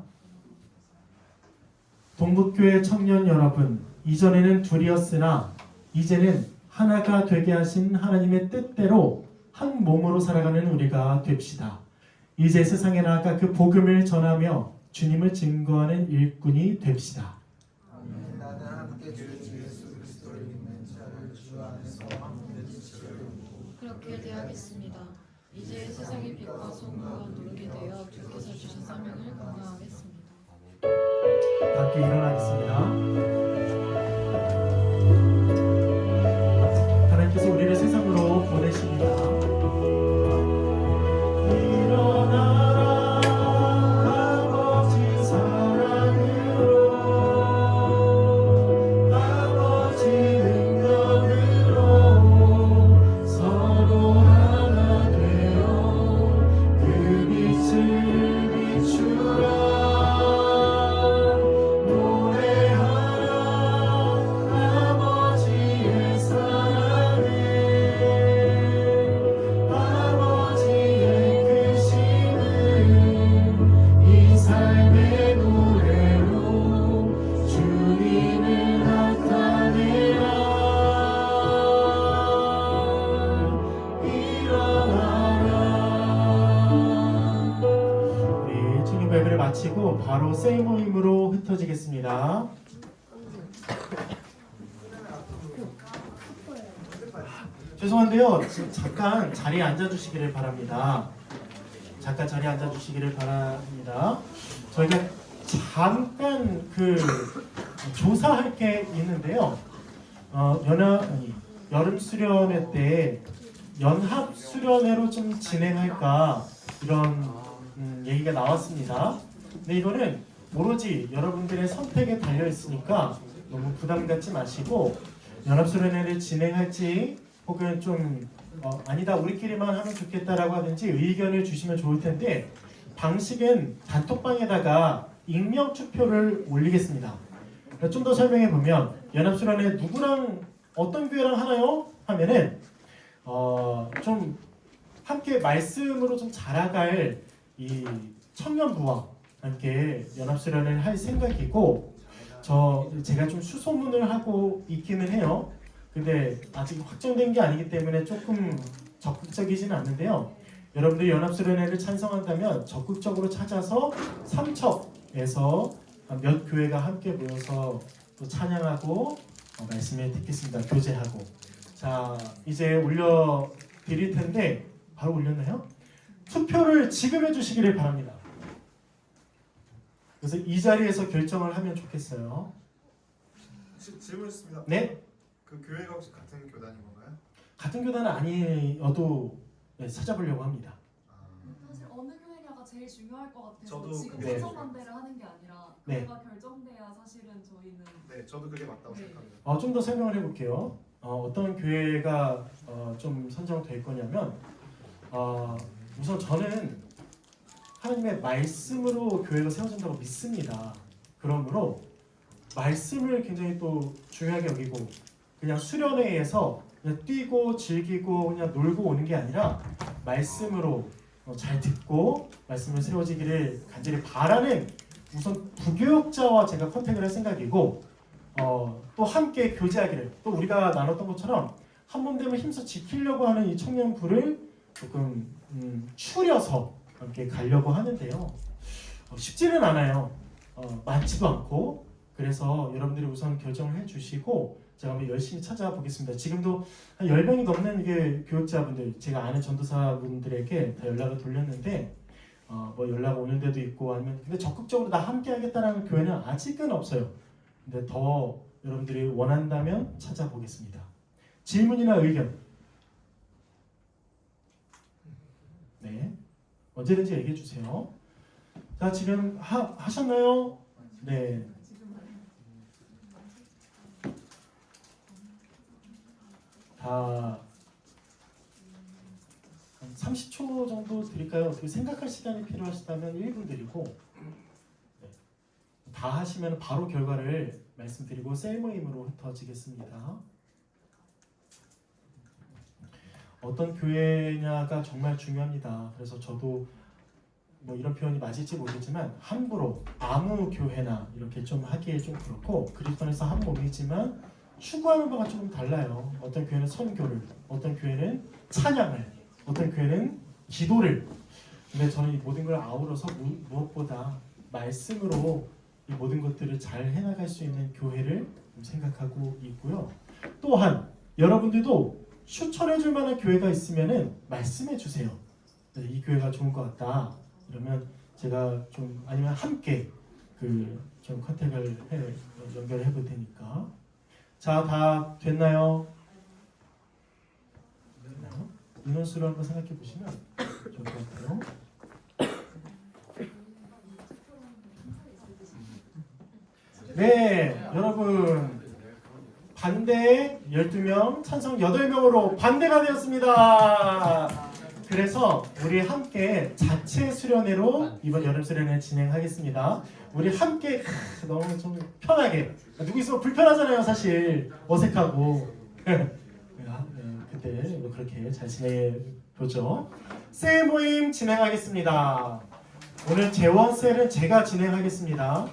동북교회 청년 여러분, 이전에는 둘이었으나 이제는 하나가 되게 하신 하나님의 뜻대로 한 몸으로 살아가는 우리가 됩시다. 이제 세상에 나아가 그 복음을 전하며 주님을 증거하는 일꾼이 됩시다. 나는 함께 주 예수 그리스도를 믿는 자를 주 안에서 함께 지키려 그렇게 되어야겠습니다. 이제 세상의 빛과 소금과 누르게 되어 주께서 주신 사명을 감당하겠습니다. 함께 일어나겠습니다. 하나님께서 우리를 세상으로 보내십니다. 일어나라 아버지 사랑으로 아버지 능력으로 서로 하나 되어 그 빛을 비추라. 마치고 바로 세이모임으로 흩어지겠습니다. 죄송한데요, 잠깐 자리에 앉아주시기를 바랍니다. 잠깐 자리에 앉아주시기를 바랍니다. 저희가 잠깐 조사할 게 있는데요. 여름 수련회 때 연합 수련회로 좀 진행할까 이런 얘기가 나왔습니다. 근데 이거는 오로지 여러분들의 선택에 달려 있으니까 너무 부담 갖지 마시고 연합 수련회를 진행할지 혹은 좀 아니다 우리끼리만 하면 좋겠다라고 하든지 의견을 주시면 좋을 텐데 방식은 단톡방에다가 익명 투표를 올리겠습니다. 좀 더 설명해 보면 연합 수련회 누구랑 어떤 교회랑 하나요? 하면은 좀 함께 말씀으로 좀 자라갈 이 청년부와 함께 연합 수련회를 할 생각이고 제가 좀 수소문을 하고 있기는 해요. 근데 아직 확정된 게 아니기 때문에 조금 적극적이지는 않는데요. 여러분들이 연합수련회를 찬성한다면 적극적으로 찾아서 삼척에서 몇 교회가 함께 모여서 또 찬양하고 말씀을 듣겠습니다. 교제하고. 자, 이제 올려 드릴 텐데 바로 올렸나요? 투표를 지금 해주시기를 바랍니다. 그래서 이 자리에서 결정을 하면 좋겠어요. 질문 있습니다. 네? 그 교회가 혹시 같은 교단인 건가요? 같은 교단은 아니어도 찾아보려고 합니다. 사실 어느 교회냐가 제일 중요할 것 같아서 저도 지금 그게- 선정 반대를 하는 게 아니라 네. 교회가 결정돼야 사실은 저희는 네, 저도 그게 맞다고 네. 생각합니다. 좀 더 설명을 해볼게요. 어떤 교회가 좀 선정될 거냐면 우선 저는 하나님의 말씀으로 교회가 세워진다고 믿습니다. 그러므로 말씀을 굉장히 또 중요하게 여기고 그냥 수련회에서 그냥 뛰고 즐기고 그냥 놀고 오는 게 아니라 말씀으로 잘 듣고 말씀을 세워지기를 간절히 바라는 우선 부교육자와 제가 컨택을 할 생각이고 또 함께 교제하기를 또 우리가 나눴던 것처럼 한 몸 되면 힘써 지키려고 하는 이 청년부를 조금 추려서 함께 가려고 하는데요. 쉽지는 않아요. 많지도 않고 그래서 여러분들이 우선 결정을 해주시고 제가 한번 열심히 찾아보겠습니다. 지금도 한 10명이 넘는 이게 교육자분들 제가 아는 전도사분들에게 다 연락을 돌렸는데 뭐 연락 오는 데도 있고 아니면 근데 적극적으로 나 함께 하겠다라는 교회는 아직은 없어요. 근데 더 여러분들이 원한다면 찾아보겠습니다. 질문이나 의견 네 언제든지 얘기해 주세요. 자 지금 하셨나요? 네. 다 한 30초 정도 드릴까요? 어떻게 생각할 시간이 필요하시다면 1분 드리고 네. 다 하시면 바로 결과를 말씀드리고 셀 모임으로 흩어지겠습니다. 어떤 교회냐가 정말 중요합니다. 그래서 저도 뭐 이런 표현이 맞을지 모르겠지만 함부로 아무 교회나 이렇게 좀 하기에 좀 그렇고 그리스도 안에서 한 몸이지만 추구하는 바가 조금 달라요. 어떤 교회는 선교를, 어떤 교회는 찬양을, 어떤 교회는 기도를. 근데 저는 이 모든 걸 아우러서 무엇보다 말씀으로 이 모든 것들을 잘 해나갈 수 있는 교회를 생각하고 있고요. 또한 여러분들도 추천해줄 만한 교회가 있으면은 말씀해 주세요. 이 교회가 좋은 것 같다. 이러면 제가 좀 아니면 함께 좀 컨택을 연결해 볼 테니까. 자, 다 됐나요? 됐나요? 인원수를 한번 생각해 보시면 좋을 것 같아요. 네, 여러분 반대 12명, 찬성 8명으로 반대가 되었습니다. 그래서 우리 함께 자체 수련회로 이번 여름 수련회 진행하겠습니다. 우리 함께 너무 좀 편하게 누구 있으면 불편하잖아요. 사실 어색하고 그때 뭐 그렇게 잘 진행해 보죠. 셀 모임 진행하겠습니다. 오늘 재원 셀은 제가 진행하겠습니다.